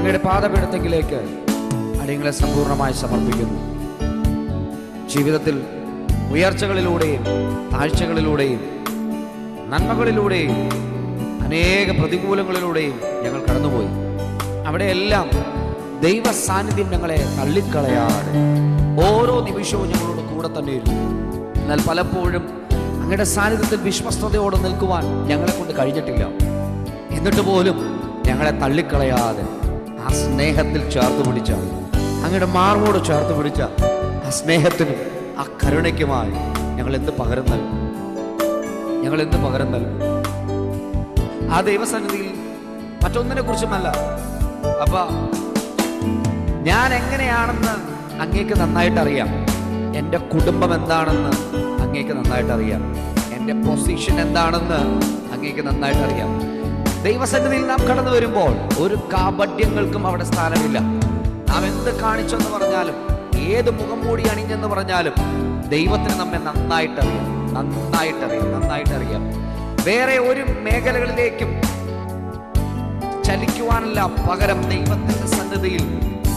അങ്ങയുടെ പാദപീഠത്തിലേക്ക് അടിയങ്ങളെ സമ്പൂർണ്ണമായി സമർപ്പിക്കുന്നു. ജീവിതത്തിൽ ഉയർച്ചകളിലൂടെയും താഴ്ചകളിലൂടെയും നന്മകളിലൂടെയും അനേക പ്രതികൂലങ്ങളിലൂടെയും ഞങ്ങൾ കടന്നുപോയി. അവിടെയെല്ലാം ദൈവ സാന്നിധ്യം ഞങ്ങളെ തള്ളിക്കളയാതെ ഓരോ നിമിഷവും ഞങ്ങളോട് കൂടെ തന്നെ ഇരുന്നു. എന്നാൽ പലപ്പോഴും അങ്ങയുടെ സാന്നിധ്യത്തിൽ വിശ്വസ്തയോടെ നിൽക്കുവാൻ ഞങ്ങളെ കൊണ്ട് കഴിഞ്ഞിട്ടില്ല. എന്നിട്ട് പോലും ഞങ്ങളെ തള്ളിക്കളയാതെ ആ സ്നേഹത്തിൽ ചേർത്ത് പിടിച്ച, അങ്ങയുടെ മാർവോട് ചേർത്ത് പിടിച്ച ആ സ്നേഹത്തിനും ആ കരുണയ്ക്കുമായി ഞങ്ങൾ എന്ത് പകരം നൽകും? ഞങ്ങൾ എന്ത് പകരം നൽകും? ആ ദൈവസന്നിധിയിൽ മറ്റൊന്നിനെ കുറിച്ചുമല്ല, അപ്പ ഞാൻ എങ്ങനെയാണെന്ന് അങ്ങേക്ക് നന്നായിട്ട് അറിയാം. എൻ്റെ കുടുംബം എന്താണെന്ന് അങ്ങേക്ക് നന്നായിട്ട് അറിയാം. എൻ്റെ പൊസിഷൻ എന്താണെന്ന് അങ്ങേക്ക് നന്നായിട്ട് അറിയാം. ദൈവസന്നിധിയിൽ നാം കടന്നു വരുമ്പോൾ ഒരു കാപട്യങ്ങൾക്കും അവിടെ സ്ഥാനമില്ല. നാം എന്ത് കാണിച്ചെന്ന് പറഞ്ഞാലും, ഏത് മുഖം മൂടി അണിഞ്ഞെന്ന് പറഞ്ഞാലും ദൈവത്തിന് നമ്മെ നന്നായിട്ടറിയാം, നന്നായിട്ടറിയാം, നന്നായിട്ടറിയാം. വേറെ ഒരു മേഖലകളിലേക്കും ചലിക്കുവാനല്ല, പകരം ദൈവത്തിന്റെ സന്നിധിയിൽ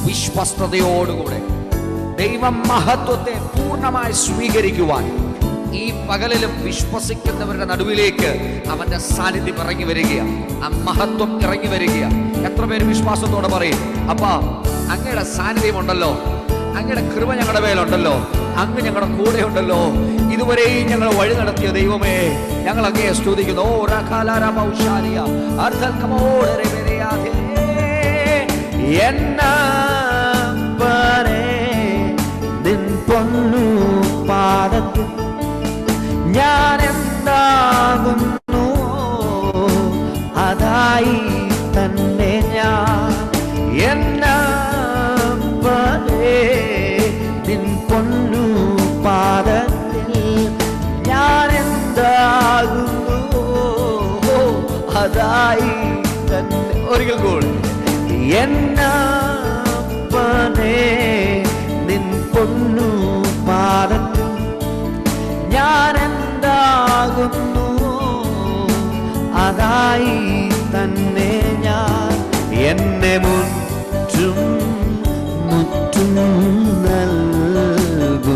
വിശ്വസ്തയോടുകൂടെ ദൈവ മഹത്വത്തെ പൂർണ്ണമായി സ്വീകരിക്കുവാൻ ഈ പകലിലും വിശ്വസിക്കുന്നവരുടെ നടുവിലേക്ക് അവന്റെ സാന്നിധ്യം ഇറങ്ങി വരികയാണ്, ആ മഹത്വം ഇറങ്ങി വരികയാണ്. എത്ര പേര് വിശ്വാസത്തോടെ പറയും, അപ്പാ അങ്ങയുടെ സാന്നിധ്യമുണ്ടല്ലോ, അങ്ങയുടെ കൃപ ഞങ്ങളുടെ മേലുണ്ടല്ലോ, അങ്ങ് ഞങ്ങളുടെ കൂടെ ഉണ്ടല്ലോ, ഇതുവരെയും ഞങ്ങൾ വഴി നടത്തിയ ദൈവമേ, ഞങ്ങൾ അങ്ങയെ സ്തുതിക്കുന്നു. ഓ റഖാലാരമൗശാരിയ അർദ്ധൽക്കമോടരേയാധേ എന്നപ്പനെ നിൻ പൊന്നു പാദത്തിൽ ഞാൻ എന്താകുന്നു, അതായി തന്നെ ഞാൻ എന്നപ്പനെ നിൻ പൊന്നു പാദത്തിൽ ഞാൻ എന്താകുന്നു, അതായി തന്നെ. ഒരിക്കൽ കൂടി എന്നപ്പനെ നിൻ പൊന്നു പാദത്തിൽ ഞാൻ എന്താകുന്നു, അതായി തന്നെ ഞാൻ. എന്നെ മുറ്റും മുറ്റും നൽകുന്നേ,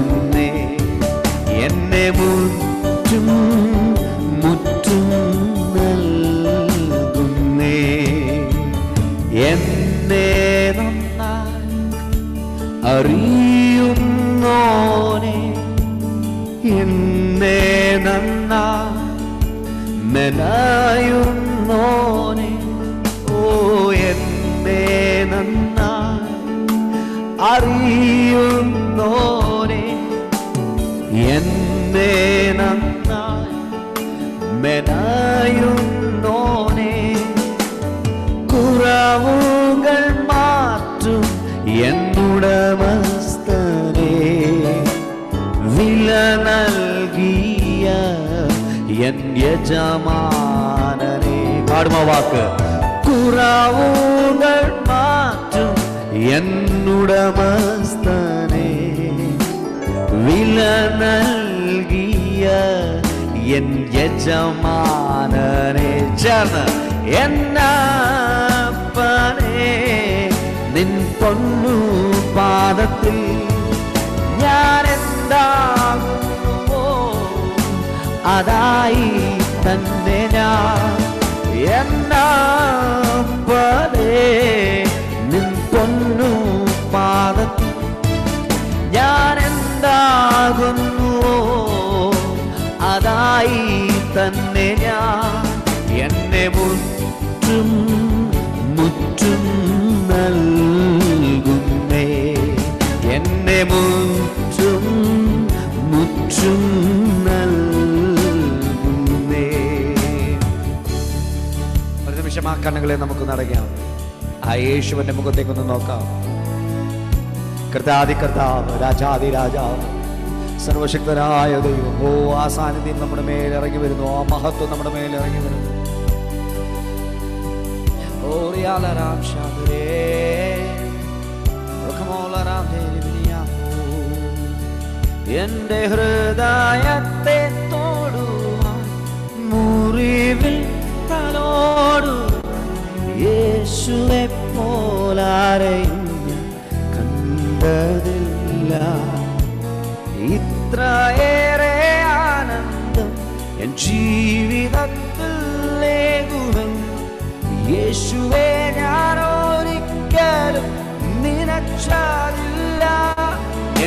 എന്നെ മുറ്റും മുറ്റും നൽകുന്നേ. എന്നെ നന്നായി അറിയുന്നോനെ, എന്നെ നന്നായി മെനയുന്നോനെ, ഓ എന്നെ നന്നായി അറിയുന്നോനെ, എന്നെ നന്നായി മെനയുന്നോനെ, കുറവുകൾ മാറ്റും എന്നുടമസ്ഥനെ, വില നൽകിയ എൻ യജമാനനെ. പാടുമ വാക്ക്, കുറവുകൾ മാറ്റും എന്നുടമസ്ഥനെ, വില നൽകിയ എൻ യജമാനനെ. ചേർന്ന് എന്നപ്പനെ നിൻ പൊന്നു പാദത്തിൽ ഞാൻ എന്താകുന്നുവോ, അതായി തന്നെ ഞാൻ എന്നപ്പനെ നിൻ പൊന്നു പാദത്തിൽ ഞാൻ എന്താകുന്നുവോ, അതായി തന്നെ ഞാൻ. എന്നെ മുറ്റും മുറ്റും നൽകുന്നേ, എന്നെ മുറ്റും മുറ്റും നൽകുന്നേ. ഒരു നിമിഷം ആ കണ്ണുകളെ നമുക്ക് നടക്കാം, ആ യേശുവിന്റെ മുഖത്തേക്കൊന്ന് നോക്കാം. കർത്താതി കർത്താവ്, രാജാതി രാജാവ്, സർവശക്തനായ ദൈവം, ഓ ആ സാന്നിധ്യം നമ്മുടെ മേൽ ഇറങ്ങി വരുന്നു, ആ മഹത്വം നമ്മുടെ മേൽ ഇറങ്ങി വരുന്നു. എന്റെ ഹൃദയത്തെ തൊടുവാൻ മുറിവിൽ തലോടു യേശുവെ പോ പോലാരെയും ഞാൻ കണ്ടതില്ല. ഇത്രയേറെ ആനന്ദം എൻ ജീവിതത്തിൽ ലേകുമെന്ന് യേശുവേ ഞാൻ ഒരിക്കലും നിനച്ചതില്ല.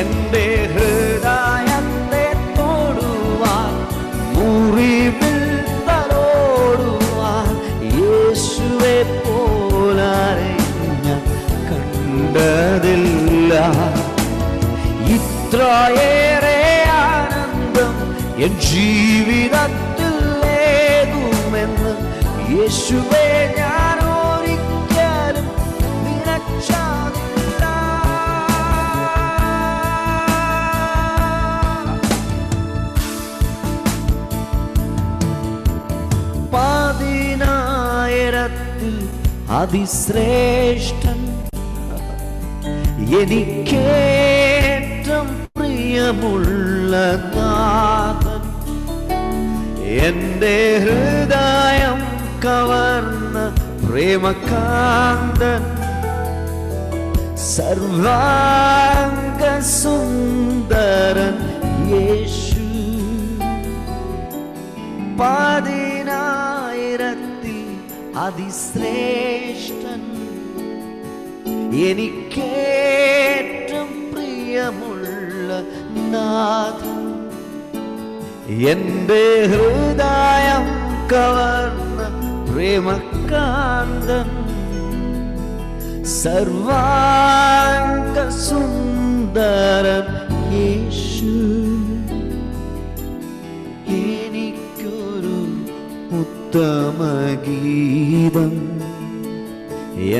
എന്റെ ഹൃദയത്തെ തൊടുവാൻ, മുറിവിൽ തലോടുവാൻ യേശുവെ പോലാരെയും ഞാൻ കണ്ടതില്ല. ഇത്രയേറെ ആനന്ദം എൻ ജീവിതത്തിൽ ലേകുമെന്ന് യേശുവേ ഞാൻ ഒരിക്കലും നിനച്ചതില്ല. പതിനായിരത്തിൽ അതിശ്രേഷ്ഠൻ, എനിക്കേറ്റം പ്രിയമുള്ള നാഥൻ, എന്റെ ഹൃദയം കവർന്ന പ്രേമകാന്തൻ, സർവാംഗ സുന്ദരൻ യേശു. പതിനായിരത്തിൽ അതിശ്രേഷ്ഠൻ, എനിക്കേറ്റം പ്രിയമുള്ള നാഥൻ, എന്റെ ഹൃദയം കവർന്ന പ്രേമകാന്തൻ, സർവാംഗ സുന്ദരൻ യേശു. എനിക്കൊരു ഉത്തമഗീതം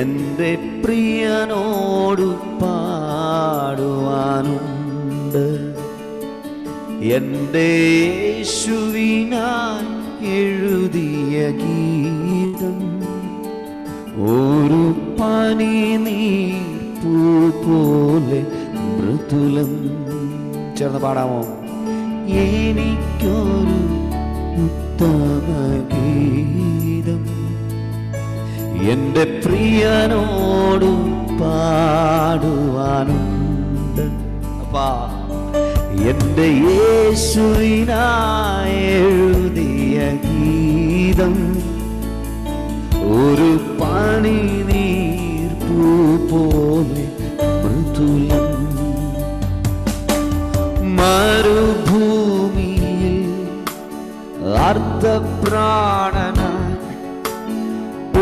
എന്റെ പ്രിയനോടു പാടുവാനുണ്ട്. എന്റെ യേശുവിനായി എഴുതിയ ഗീതം ഒരു പനിനീർപ്പൂ പോലെ മൃദുലം. ചേർന്ന് പാടാമോ? എനിക്കൊരു ഉത്തമഗീതം എന്റെ പ്രിയനോടു പാടുവാനുണ്ട്. അപ്പാ, എന്റെ യേശുവിനായി എഴുതിയ ഗീതം ഒരു പനിനീർപ്പൂ പോലെ മൃദുലം. മരുഭൂമിയിൽ അർദ്ധപ്രാണനായി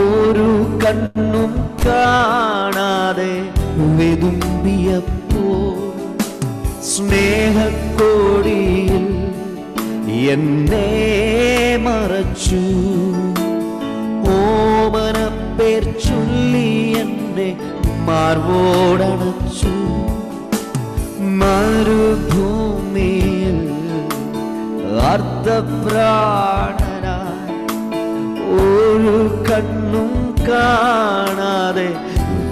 ഒരു കണ്ണും കാണാതെ വെതുമ്പിയപ്പോ സ്നേഹക്കോടിയിൽ എന്നെ മറച്ചു. ഓമന പേർ ചൊല്ലി എന്നെ മാർവോടണച്ചു. മരുഭൂമിയിൽ അർദ്ധപ്രാണനായി ഒരു കണ്ണും കാണാതെ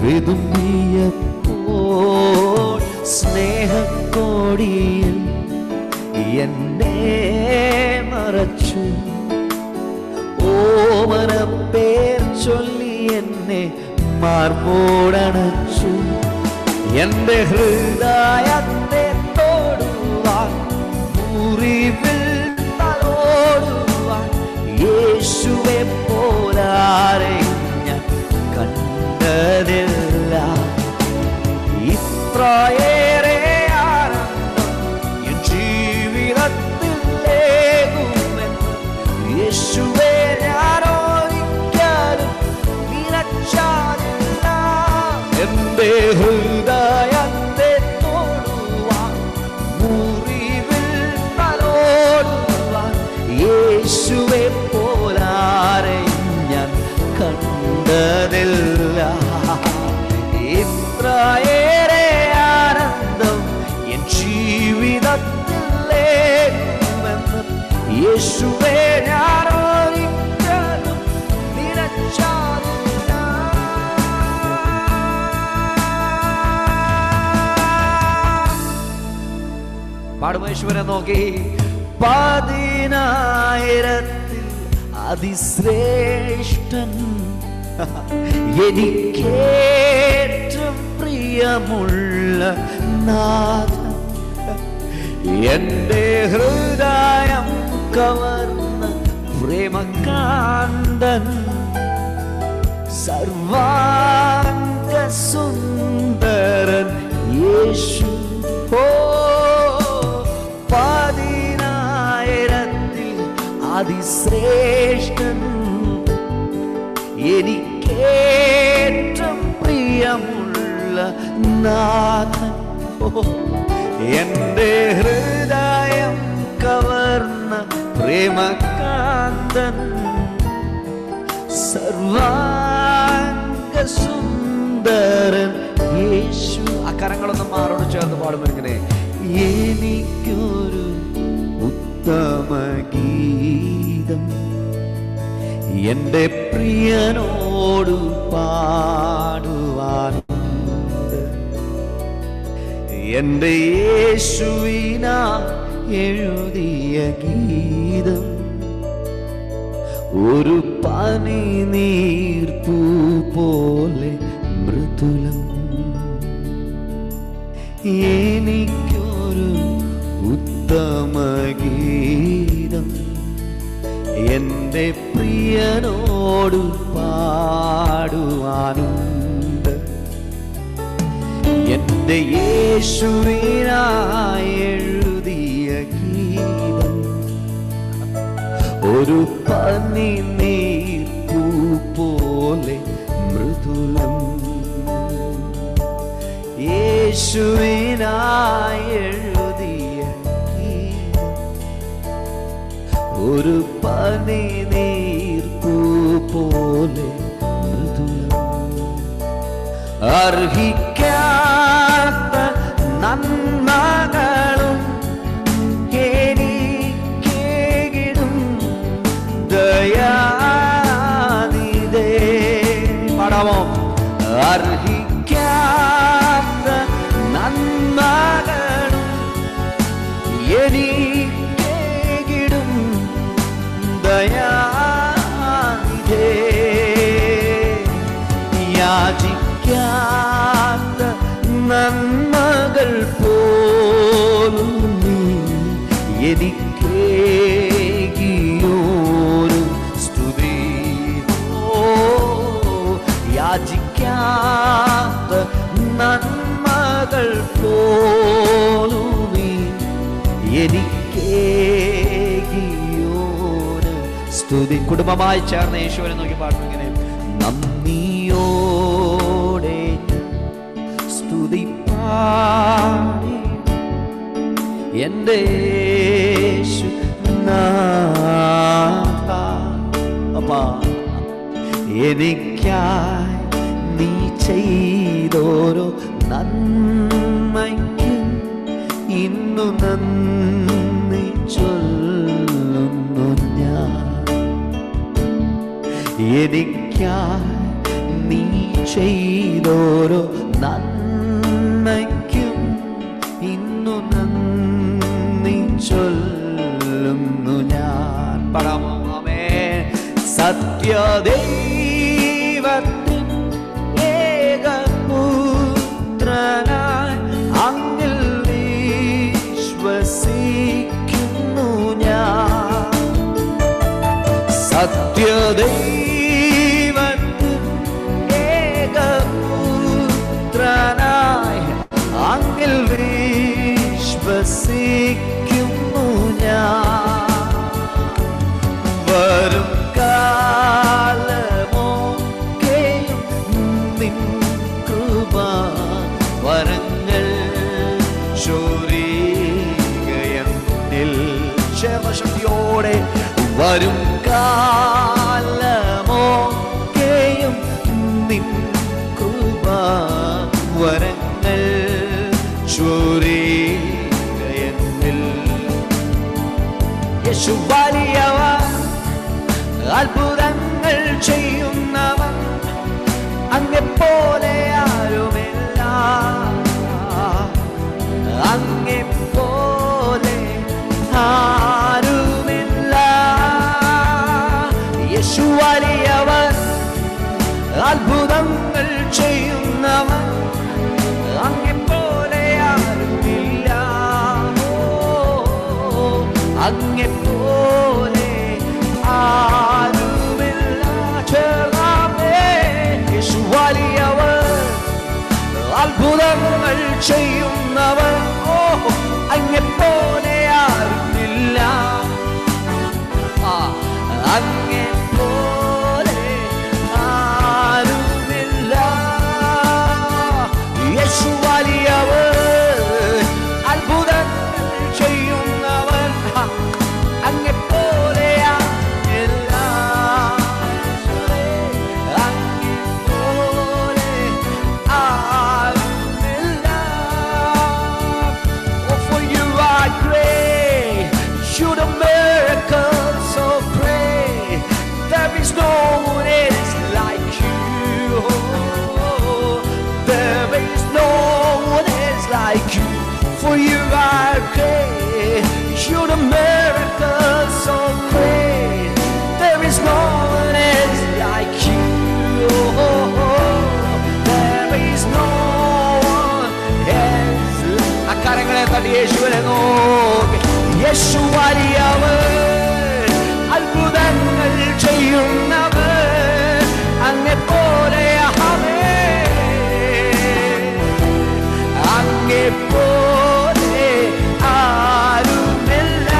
വിതുമ്പിയപ്പോൾ സ്നേഹക്കോടിയിൽ എന്നെ മറച്ചു. ഓമന പേർ ചൊല്ലി എന്നെ മാർവോടണച്ചു. എന്റെ ഹൃദയത്തെ തൊടുവാൻ, മുറിവിൽ തലോടുവാൻ യേശുവെ പോലാരെയും ഞാൻ കണ്ടതില്ല. ഇത്രയേറെ ആനന്ദം എൻ ജീവിതത്തിൽ ലേകുമെന്ന് യേശുവെ ഞാൻ ഒരിക്കലും നിനച്ചതില്ല. എന്റെ ഹൃദയത്തെ തൊടുവാൻ, മുറിവിൽ തലോടുവാൻ യേശുവെ പോലാരെയും ഞാൻ കണ്ടതില്ല. ഇത്രയേറെ ആനന്ദം എൻ ജീവിതത്തിൽ ലേകുമെന്ന് യേശുവെ ഞാൻ ഒരിക്കലും നിനച്ചതില്ല. പാടുമോ യേശുവിനെ നോക്കി? പതിനായിരത്തിൽ അതിശ്രേഷ്ഠൻ, എനിക്കേറ്റം പ്രിയമുള്ള നാഥൻ, എന്റെ ഹൃദയം കവർന്ന പ്രേമകാന്തൻ, സർവാംഗ സുന്ദരൻ യേശു. ഓ, 10,000 അതിശ്രേഷ്ഠൻ, എനിക്കേറ്റം പ്രിയമുള്ള നാഥൻ, എന്റെ ഹൃദയം കവർന്ന പ്രേമകാന്തൻ, സർവാംഗ സുന്ദരൻ യേശു. ആ കരങ്ങളൊന്നും മാറോട് ചേർന്ന് പാടുമ്പോൾ ഇങ്ങനെ, എനിക്കൊരു ഉത്തമ ഗീതം എന്റെ പ്രിയനോട് പാടുവാനുണ്ട്, എന്റെ യേശുവിനാ എഴുതിയ ഗീതം ഒരു പനിനീർപ്പൂ പോലെ മൃദുലം. എനിക്കൊരു ഉത്തമ ഗീതം എന്റെ പ്രിയനോട് പാടുവാനുണ്ട്, എന്റെ യേശുവിനായി എഴുതിയ ഗീതം ഒരു പനിനീർപ്പൂ പോലെ മൃദുലം. യേശുവിനായി എഴുതിയ ഗീതം ഒരു പനിനീർപ്പൂ പോലെ മൃദുലം. അർഹിക്കാത്ത നന്മകളും എനിക്കേകിടും ദയാനിധേ. പാടാമോ? അർഹിക്കാത്ത നന്മകളും എനിക്കേകിടും ദയാനിധേ. യാചിക്കാത്ത നന്മകൾ പോലും നീ എനിക്കേകിയോരു സ്തുതി. ഓ, യാചിക്കാത്ത നന്മകൾ പോലും നീ എനിക്കേകിയോരു സ്തുതി. കുടുംബമായി ചേർന്ന് യേശുവിനെ നോക്കി പാടുന്നു ഇങ്ങനെ, നന്ദിയോടെ സ്തുതി പാടി എന്റെ യേശുനാഥ. അപ്പാ, എനിക്കായി നീ ചെയ്തോരോ നന്മയ്ക്കും ഇന്നു നന്ദി ചൊല്ലുന്നു ഞാൻ. എനിക്കായി നീ ചെയ്തോരോ നന്മയ്ക്കും ഇന്നു നന്ദി ചൊല്ലുന്നു ഞാൻ. പരമേ സത്യദൈവത്തിൻ ഏകപുത്രനായി അങ്ങിൽ വിശ്വസിക്കുന്നു ഞാൻ. സത്യദൈവത്തിൻ ഏകപുത്രനായി അങ്ങിൽ വിശ്വസിക്കുന്നു ഞാൻ. വരും കാലമൊക്കെയും നിൻ കൃപാ വരങ്ങൾ ചൊരികയെന്നിൽ. ക്ഷേമശക്തിയോടെ വരും കാലമൊക്കെയും നിൻ കൃപാ വരങ്ങൾ ചൊരികയെന്നിൽ. യേശു വലിയവൻ, അത്ഭുതങ്ങൾ ചെയ്യുന്നവൻ, അങ്ങെപ്പോലെ ആരുമില്ല, അങ്ങെപ്പോലെ ആരുമില്ല. അങ്ങെപ്പോലെ ആരുമില്ല. ചേർന്നാമേ. യേശു വലിയവൻ, അത്ഭുതങ്ങൾ ചെയ്യുന്നവൻ. ഓ, അങ്ങെപ്പോലെ ആരുമില്ല. അങ്ങെപ്പോലെ ആരുമില്ല. യേശു വലിയവൻ, അത്ഭുതങ്ങൾ ചെയ്യുന്നവൻ. അങ്ങെപ്പോലെ ആരുമില്ല. അങ്ങെപ്പോലെ ആരുമില്ല. Oh, for you are great, you the miracles so great. There is no one else like you. There is no one else like you. For you are great, you the miracles so great. There is no one else like you. There is no one else. അക്കാരങ്ങളെ തടി യേശുവിനെ നോക്കി. യേശു വലിയവൻ, അത്ഭുതങ്ങൾ ചെയ്യുന്നവൻ. അങ്ങെപ്പോലെ അങ്ങെപ്പോലെ ആരുമില്ല.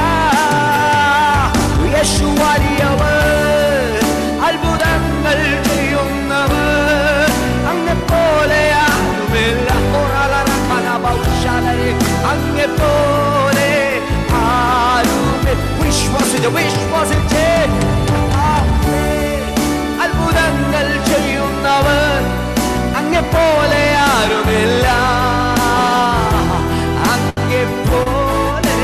യേശു വലിയവൻ, അത്ഭുതങ്ങൾ ചെയ്യുന്നവൻ. അങ്ങെപ്പോലെ ആരുമില്ല. അങ്ങെപ്പോലെ വിശ്വസിച്ച് അത്ഭുതങ്ങൾ ചെയ്യുന്നവൻ. അങ്ങെപ്പോലെ ആരുമില്ല. അങ്ങെപ്പോലെ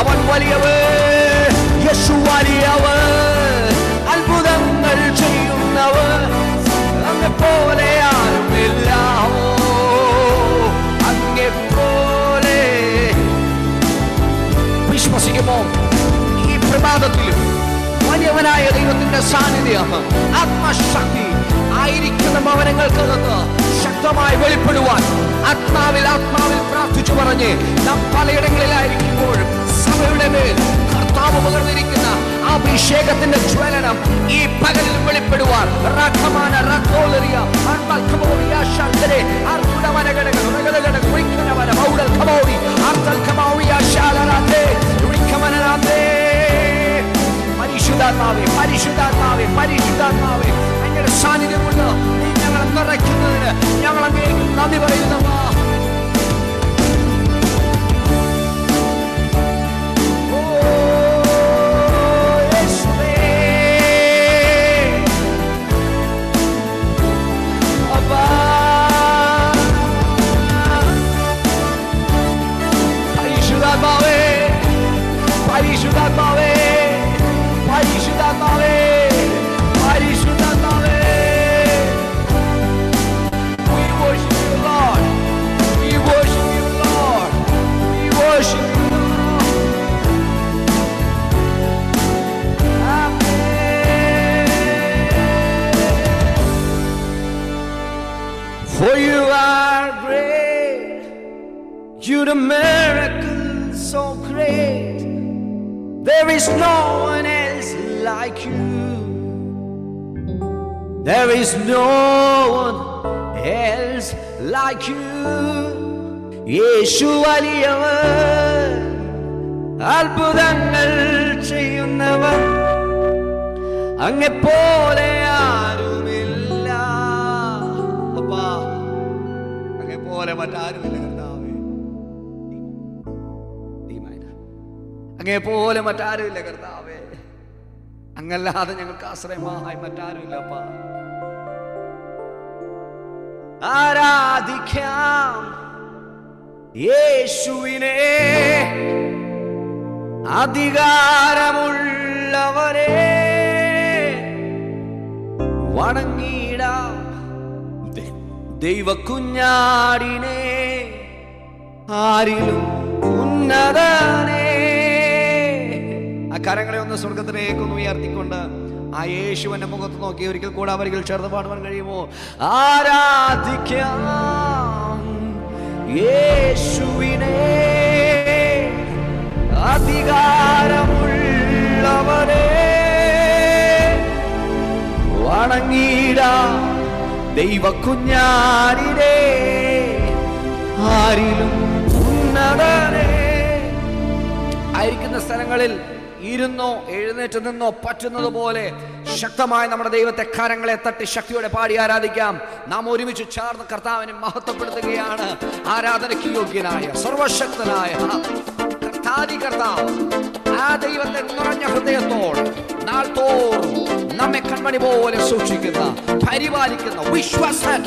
അവൻ വലിയവൻ. യേശു വലിയവൻ, അത്ഭുതങ്ങൾ ചെയ്യുന്നവൻ. അങ്ങെപ്പോലെ ആരുമില്ല. അങ്ങെപ്പോലെ. വിശ്വസിക്കുമോ ഈ പ്രഭാതത്തിൽ വലിയവനായ ദൈവത്തിന്റെ സാന്നിധ്യം, ആത്മശക്തി ആയിരിക്കുന്ന ഭവനങ്ങൾക്കകത്ത് ശക്തമായി വെളിപ്പെടുവാൻ ആത്മാവിൽ പ്രാർത്ഥിച്ചു പറഞ്ഞ് നാം പലയിടങ്ങളിലായിരിക്കുമ്പോഴും സഭയുടെ മേൽ കർത്താവ് പകർന്നിരിക്കുന്ന അഭിഷേകത്തിന്റെ ജ്വലനം ഈ പകലിൽ വെളിപ്പെടുവാൻ പരിശുദ്ധാത്മാവേ അങ്ങയുടെ സാന്നിധ്യം കൊണ്ട് നീ ഞങ്ങളെ നിറയ്ക്കുന്നതിന് ഞങ്ങൾ അങ്ങേക്ക് നന്ദി പറയുന്നവാ. For you are great, you the miracle so great. There is no one else like you. There is no one else like you. യേശു വലിയവൻ, അത്ഭുതങ്ങൾ ചെയ്യുന്നവൻ. അങ്ങെപ്പോലെ ആരുമില്ല. അപ്പാ, അങ്ങെപ്പോലെ മറ്റാരുമില്ല കർത്താവേ. അങ്ങെപ്പോലെ മറ്റാരുമില്ല കർത്താവേ. അങ്ങല്ലാതെ ഞങ്ങൾക്ക് ആശ്രയമായി മറ്റാരുമില്ലപ്പാ. ആരാധിക്കാം യേശുവിനെ, അധികാരമുള്ളവരെ വണങ്ങിടാം ദൈവകുഞ്ഞാടിനെ, ആരിലും ഉന്നതനെ. ആ കരങ്ങളെ ഒന്ന് സ്വർഗത്തിലേക്ക് ഒന്ന് ഉയർത്തിക്കൊണ്ട് ആ യേശുവിന്റെ മുഖത്ത് നോക്കി ഒരിക്കൽ കൂടെ വരികൾ ചേർന്ന് പാടുവാൻ കഴിയുമോ? ആരാധിക്കാം യേശുവിനെ, അധികാരമുള്ളവരെ വണങ്ങിടാം ദൈവ കുഞ്ഞാടിനെ, ആരിലും ഉന്നതനെ. ആയിരിക്കുന്ന സ്ഥലങ്ങളിൽ ഇരുന്നോ എഴുന്നേറ്റ് നിന്നോ പറ്റുന്നത് പോലെ ശക്തമായി നമ്മുടെ ദൈവത്തെ കരങ്ങളെ തട്ടി ശക്തിയോടെ പാടി ആരാധിക്കാം. നാം ഒരുമിച്ച് ചേർന്ന് കർത്താവിനെ മഹത്വപ്പെടുത്തുകയാണ്. ആരാധനയ്ക്ക് യോഗ്യനായ സർവശക്തനായ കർത്താവ്, ആ ദൈവത്തെ നിറഞ്ഞ ഹൃദയത്തോട് നാൾ തോറും നമ്മെ കൺമണി പോലെ സൂക്ഷിക്കുന്ന പരിപാലിക്കുന്ന വിശ്വാസൻ.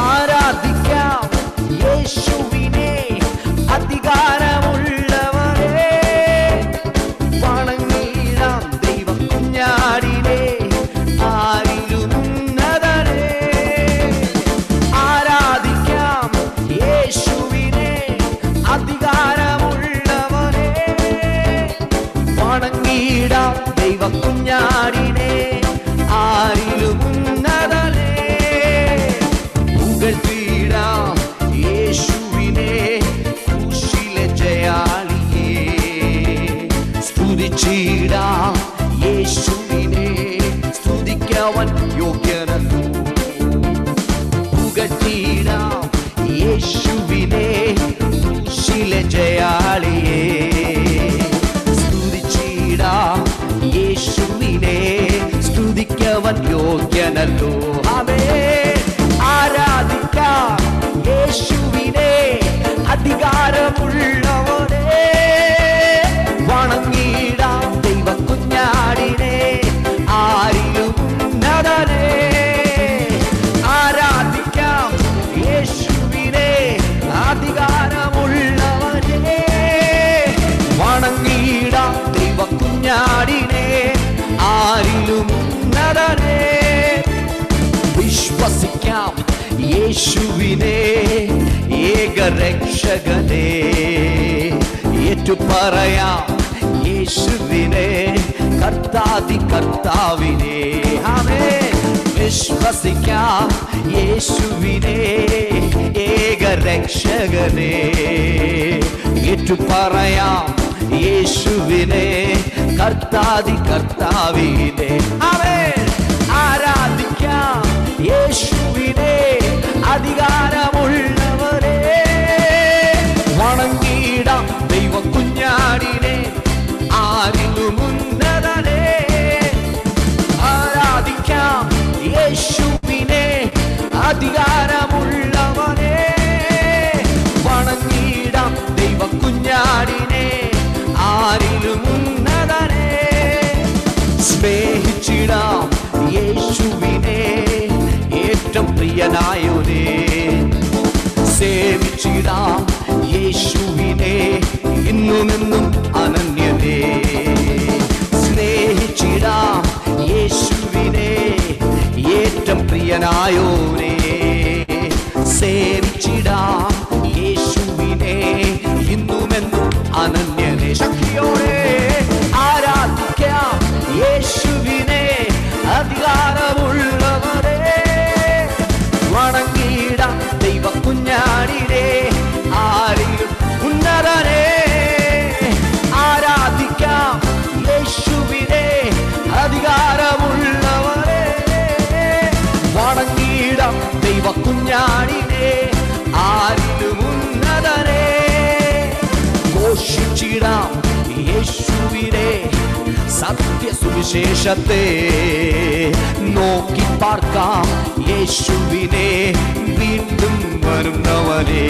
ആരാധിക്കാം യേശുവിനെ, അധികാരമുള്ളവരെ വണങ്ങിടാം ദൈവ കുഞ്ഞാടിനെ, ആരിലും ഉന്നതനെ. ആരാധിക്കാം യേശുവിനെ, അധികാരമുള്ളവരെ വണങ്ങിടാം ദൈവ കുഞ്ഞാടിനെ, ആരിലും ഉന്നതനെ. പുകഴ്ത്തിടാം യേശുവിനെ, ക്രൂശിലെ ജയാളിയെ. സ്തുതിച്ചിടാം യേശുവിനെ, സ്തുതിക്കവൻ യോഗ്യനല്ലോ. പുകഴ്ത്തിടാം യേശുവിനെ, ക്രൂശിലെ ജയാളിയെ. സ്തുതിച്ചിടാം യേശുവിനെ, സ്തുതിക്കവൻ യോഗ്യനല്ലോ. ആരാധിക്കാം യേശുവിനെ, അധികാരമുള്ളവരെ വണങ്ങിടാം ദൈവ കുഞ്ഞാടിനെ, ആരിലും ഉന്നതനെ. ആരാധിക്കാം യേശുവിനെ, അധികാരമുള്ളവരെ വണങ്ങിടാം ദൈവ കുഞ്ഞാടിനെ, ആരിലും ഉന്നതനെ. വിശ്വസിക്കാം യേശുവിനെ, ഏകരക്ഷകനെ. ഏറ്റുപറയാം യേശുവിനെ, കർത്താതി കർത്താവിനെ. വിശ്വസിക്കാം യേശുവിനെ, ഏകരക്ഷകനെ. ഏറ്റുപറയാം യേശുവിനെ, കർത്താതി കർത്താവിനെ. ആരാധിക്കാം യേശുവിനെ, അധികാരമുള്ളവരെ വണങ്ങിടാം ദൈവ കുഞ്ഞാടിനെ, ആരിലും ഉന്നതനെ. ആരാധിക്കാം യേശുവിനെ, അധികാരമുള്ളവരെ വണങ്ങിടാം ദൈവ കുഞ്ഞാടിനെ, ആരിലും ഉന്നതനെ. സ്നേഹിച്ചിടാം യേശുവിനെ, ഏറ്റവും പ്രിയനായോനെ. സേവിച്ചിടാം യേശുവിനെ, ഇന്നുമെന്നും അനന്യനെ. സ്നേഹിച്ചിടാം യേശുവിനെ, ഏറ്റവും പ്രിയനായോനെ. സേവിച്ചിടാം യേശുവിനെ, ഇന്നുമെന്നും അനന്യനെ. ശക്തിയോടെ ആരാധിക്കാം യേശുവിനെ, അധികാരമുള്ളവരെ വണങ്ങിടാം ദൈവ കുഞ്ഞാടിനെ, ആരിലും ഉന്നതനെ. ആരാധിക്കാം യേശുവിനെ, അധികാരമുള്ളവരെ വണങ്ങിടാം ദൈവ കുഞ്ഞാടിനെ, ആരിലും ഉന്നതനെ. ഘോഷിച്ചിടാം യേശുവിനെ, സത്യ സുവിശേഷത്തെ. നോക്കി പാർക്കാം യേശുവിനെ, വീണ്ടും വരുന്നവനെ.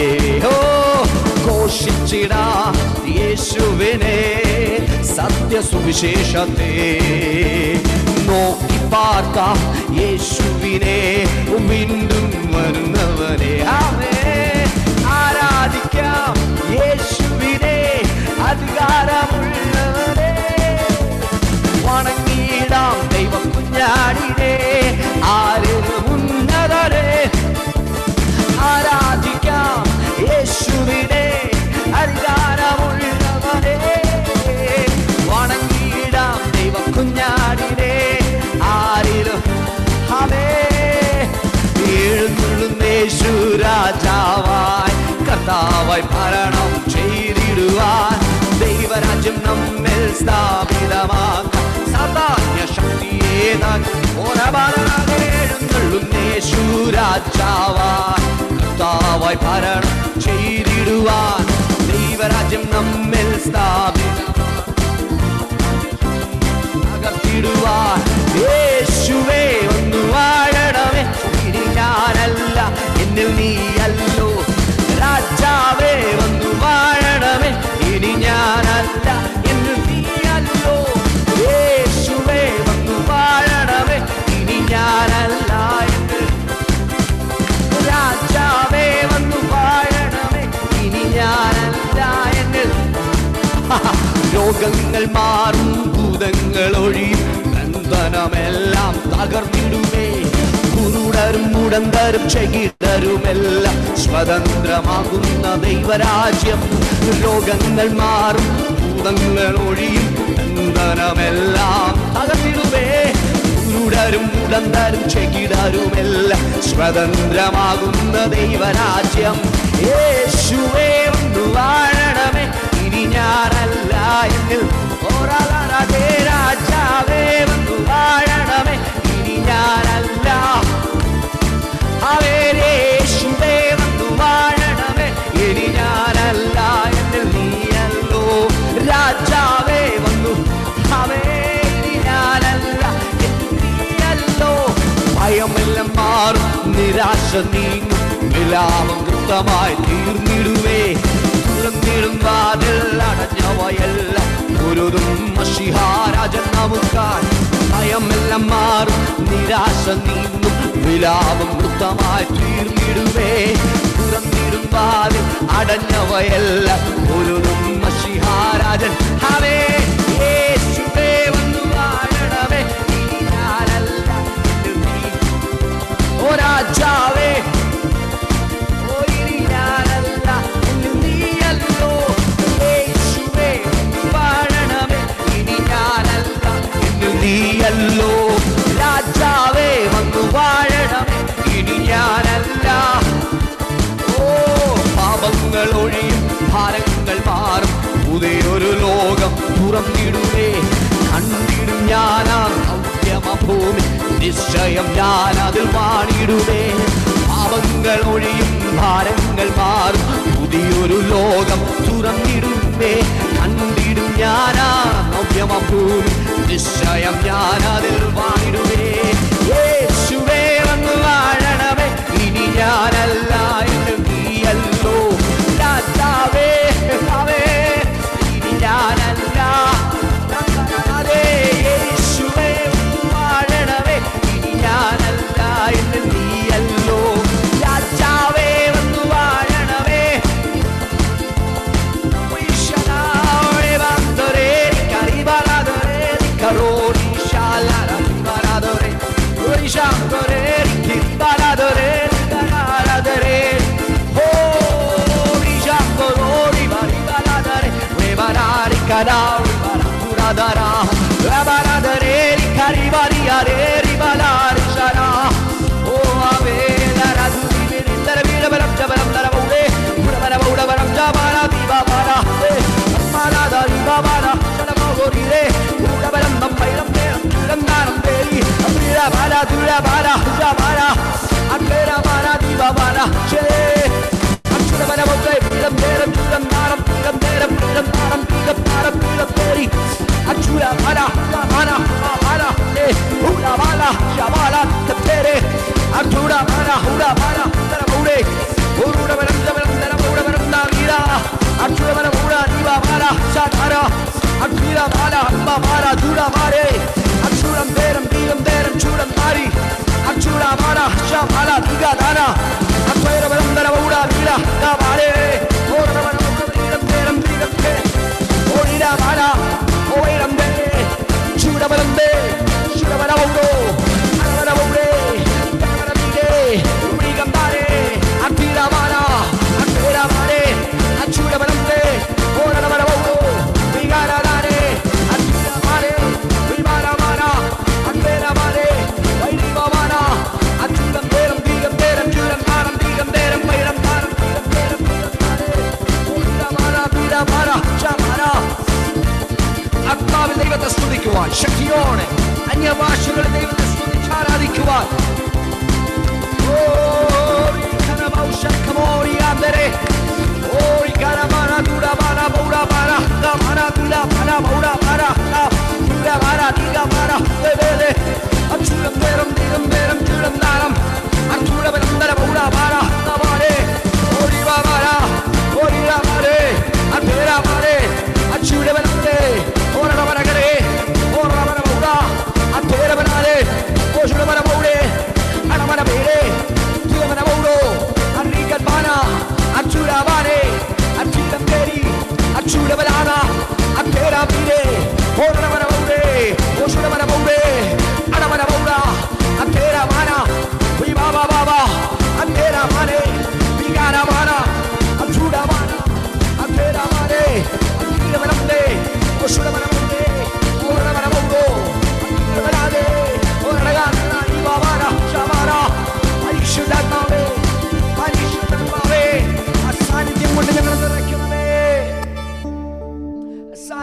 ഘോഷിച്ചിടാം യേശുവിനെ, സത്യ സുവിശേഷത്തെ. നോക്കി പാർക്കാം യേശുവിനെ, വീണ്ടും വരുന്നവനെ. ആരാധിക്കാം യേശുവിനെ, അധികാരമുള്ളവരെ വണങ്ങിടാം ദൈവ കുഞ്ഞാടിനെ, ആരിലും ഉന്നതനെ. ആരാധിക്കാം യേശുവിനെ, അധികാരമുള്ളവരെ വണങ്ങിടാം ദൈവ കുഞ്ഞാടിനെ, ആരിലും. കർത്താവായി ഭരണം ചെയ്തിടുവാൻ ദൈവരാജ്യം നമ്മിൽ സ്ഥാപിതമാക്കാൻ സാധാന്യ ശക്തിയെ എഴുന്നള്ളുന്നേശു രാജാവായി കർത്താവായി ഭരണം ചെയ്തിടുവാൻ ദൈവരാജ്യം നമ്മിൽ സ്ഥാപിതമാക്കാൻ യേശുവേ ഒന്ന് വാഴണമേ ഇനി ഞാനല്ല എന്നിൽ നീയല്ലോ രാജാവേ ഒന്ന് വാഴണമേ ഇനി ഞാനല്ല എന്നിൽ നീയല്ലോ യേശുവേ ഒന്ന് വാഴണമേ ഇനി ഞാനല്ല എന്നിൽ രാജാവേ വന്നു വാഴണമേ ഇനി ഞാനല്ല എന്നിൽ രോഗങ്ങൾ മാറും ഭൂതങ്ങൾ ഒഴിയും ബന്ധനമെല്ലാം തകർന്നിടുമേ കുരുടരും മുടന്തരും ചെകിടരുമെല്ലാം സ്വതന്ത്രമാകുന്ന ദൈവരാജ്യം രോഗങ്ങൾ മാറും ഭൂതങ്ങൾ ഒഴിയും ബന്ധനമെല്ലാം തകർന്നിടുമേ കുരുടരും മുടന്തരും ചെകിടരുമെല്ലാം സ്വതന്ത്രമാകുന്ന ദൈവരാജ്യം യേശുവേ ഒന്ന് വാഴണമേ ഇനി ഞാനല്ല എന്നിൽ ഓരാളേ രാജാവേ വന്നു വാഴണമേ ഇനി ഞാനല്ല യേശുവേ വന്നു വാഴണമേ ഇനി ഞാനല്ല എന്നിൽ നീയല്ലോ രാജാവേ വന്നു ഇനി ഞാനല്ല നീയല്ലോ ഭയമെല്ലാം മാറും നിരാശ നീങ്ങും വിലാപം കൃത്യമായി തീർന്നിടുവേ തുറന്നിടും വാതിൽ അടഞ്ഞവയല്ല ഒരുതും മഷിഹാരാജൻ നമുക്കായി ഭയമെല്ലാം മാറും നിരാശ നീങ്ങും വിലാപം വൃത്തമായി തീർന്നിടുവേ തുറന്നിടും വാതിൽ അടഞ്ഞവയല്ല ഒരുതും മഷിഹാരാജൻ ഹവേ യേശുവേ വന്നു വാഴണമേ ഇനി ഞാനല്ല നീ ഓ രാജാവേ ഇനി ഞാനല്ല നീയല്ലോ യേശുവേ വാഴണമേ ഇനി ഞാനല്ല നീയല്ലോ രാജാവേ വന്നു വാഴണമേ ഇനി ഞാനല്ല ഓ പാപങ്ങൾ ഒഴിയും ഭാരങ്ങൾ മാറും പുതിയൊരു ലോകം തുറന്നിടുവേ കണ്ടിടും ഞാനാ ഭൂമി നിശ്ചയം ഞാനതിൽ വാണിടുവേ പാപങ്ങൾ ഒഴിയും ഭാരങ്ങൾ മാറും പുതിയൊരു ലോകം തുറന്നിടുവേ കണ്ടിടും ഞാനാ ഭൂമി നിശ്ചയം ഞാനതിൽ വാണിടുവേ യേശുവേ വന്നു വാഴണമേ ഇനി ഞാനല്ല എന്ന് നീയല്ലോ രാജാവേ ഇനി ഞാനല്ല യേശുവേ വന്നു വാഴണമേ ഇനി ഞാനല്ല എന്ന് നീയല്ലോ രാജാവേ വന്നു വാഴണമേ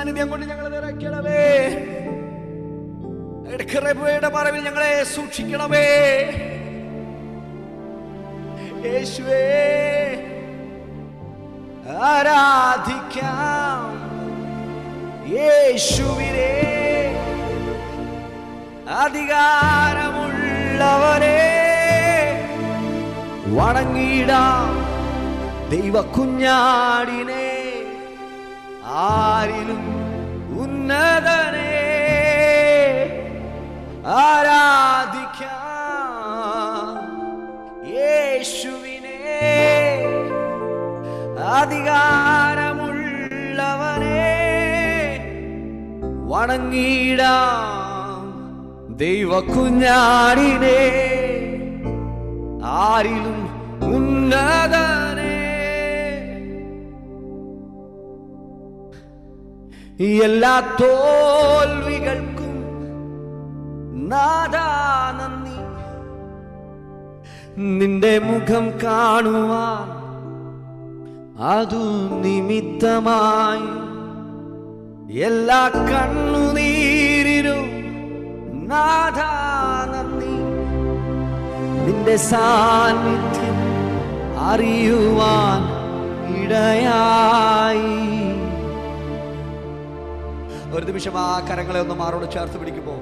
സാന്നിധ്യം കൊണ്ട് ഞങ്ങളെ നിറയ്ക്കണമേ. കൃപയുടെ മറവിൽ ഞങ്ങളെ സൂക്ഷിക്കണമേ. യേശുവേ ആരാധിക്കാം, യേശുവിനെ അധികാരമുള്ളവരെ വണങ്ങിടാം, ദൈവ കുഞ്ഞാടിനെ ആരിലും ഉന്നതനെ ആരാധിക്കാം, യേശുവിനെ അധികാരമുള്ളവനെ വണങ്ങിടാം, ദൈവ കുഞ്ഞാടിനെ ആരിലും ഉന്നതനെ. എല്ലാ തോൽവികൾക്കും നാഥാ നന്ദി, നിന്റെ മുഖം കാണുവാൻ അതു നിമിത്തമായി എല്ലാ കണ്ണുനീരിനും നാഥാ നന്ദി, നിന്റെ സാന്നിധ്യം അറിയുവാൻ ഇടയായി. ഒരു നിമിഷം ആ കരങ്ങളെ ഒന്ന് മാറോട് ചേർത്ത് പിടിക്കുമോ?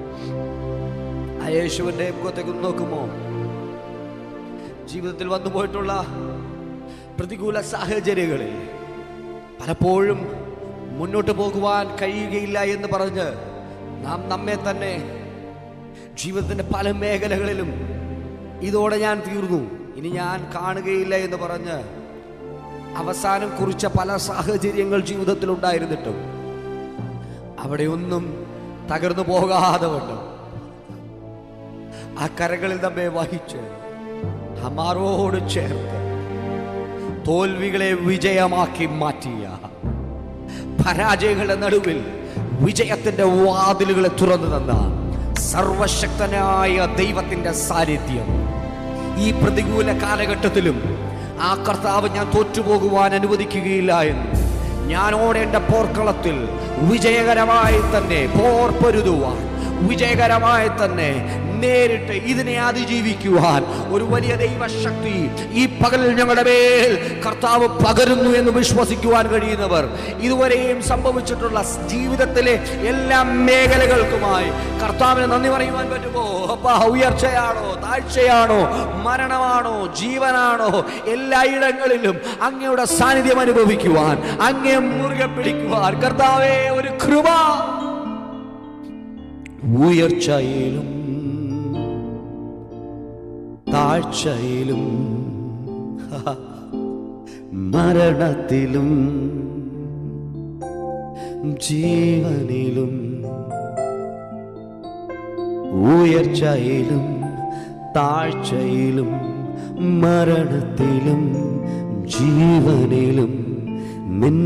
ആ യേശുവിന്റെ മുഖത്തേക്ക് നോക്കുമോ? ജീവിതത്തിൽ വന്നു പോയിട്ടുള്ള പ്രതികൂല സാഹചര്യങ്ങളിൽ പലപ്പോഴും മുന്നോട്ട് പോകുവാൻ കഴിയുകയില്ല എന്ന് പറഞ്ഞ് നാം നമ്മെ തന്നെ ജീവിതത്തിന്റെ പല മേഖലകളിലും ഇതോടെ ഞാൻ തീർന്നു, ഇനി ഞാൻ കാണുകയില്ല എന്ന് പറഞ്ഞ് അവസാനം കുറിച്ച പല സാഹചര്യങ്ങൾ ജീവിതത്തിൽ ഉണ്ടായിരുന്നിട്ടും അവിടെ ഒന്നും തകർന്നു പോകാതെ വണ്ണം ആ കരകളിൽ നമ്മെ വഹിച്ച് ഹമാറോട് ചേർത്ത് തോൽവികളെ വിജയമാക്കി മാറ്റിയ, പരാജയങ്ങളുടെ നടുവിൽ വിജയത്തിന്റെ വാതിലുകളെ തുറന്നു തന്ന സർവശക്തനായ ദൈവത്തിന്റെ സാന്നിധ്യം ഈ പ്രതികൂല കാലഘട്ടത്തിലും ആ കർത്താവ് ഞാൻ തോറ്റുപോകുവാൻ അനുവദിക്കുകയില്ല എന്ന് ഞാൻ ഓടേണ്ട പോർക്കളത്തിൽ വിജയകരമായി തന്നെ പോർ പൊരുതുവാൻ, വിജയകരമായി തന്നെ നേരിട്ട് ഇതിനെ അതിജീവിക്കുവാൻ ഒരു വലിയ ദൈവശക്തി ഈ പകലിൽ ഞങ്ങളുടെ മേൽ കർത്താവ് പകരുന്നു എന്ന് വിശ്വസിക്കുവാൻ കഴിയുന്നവർ ഇതുവരെയും സംഭവിച്ചിട്ടുള്ള ജീവിതത്തിലെ എല്ലാ മേഖലകൾക്കുമായി കർത്താവിന് നന്ദി പറയുവാൻ പറ്റുമോ? അപ്പാ, ഉയർച്ചയാണോ, താഴ്ചയാണോ, മരണമാണോ, ജീവനാണോ, എല്ലായിടങ്ങളിലും അങ്ങയുടെ സാന്നിധ്യം അനുഭവിക്കുവാൻ, അങ്ങേ മുറുകെ പിടിക്കുവാൻ കർത്താവേ ഒരു കൃപ. ഉയർച്ചയിലും താഴ്ചയിലും മരണത്തിലും ജീവനിലും, ഉയർച്ചയിലും താഴ്ചയിലും മരണത്തിലും ജീവനിലും നിൻ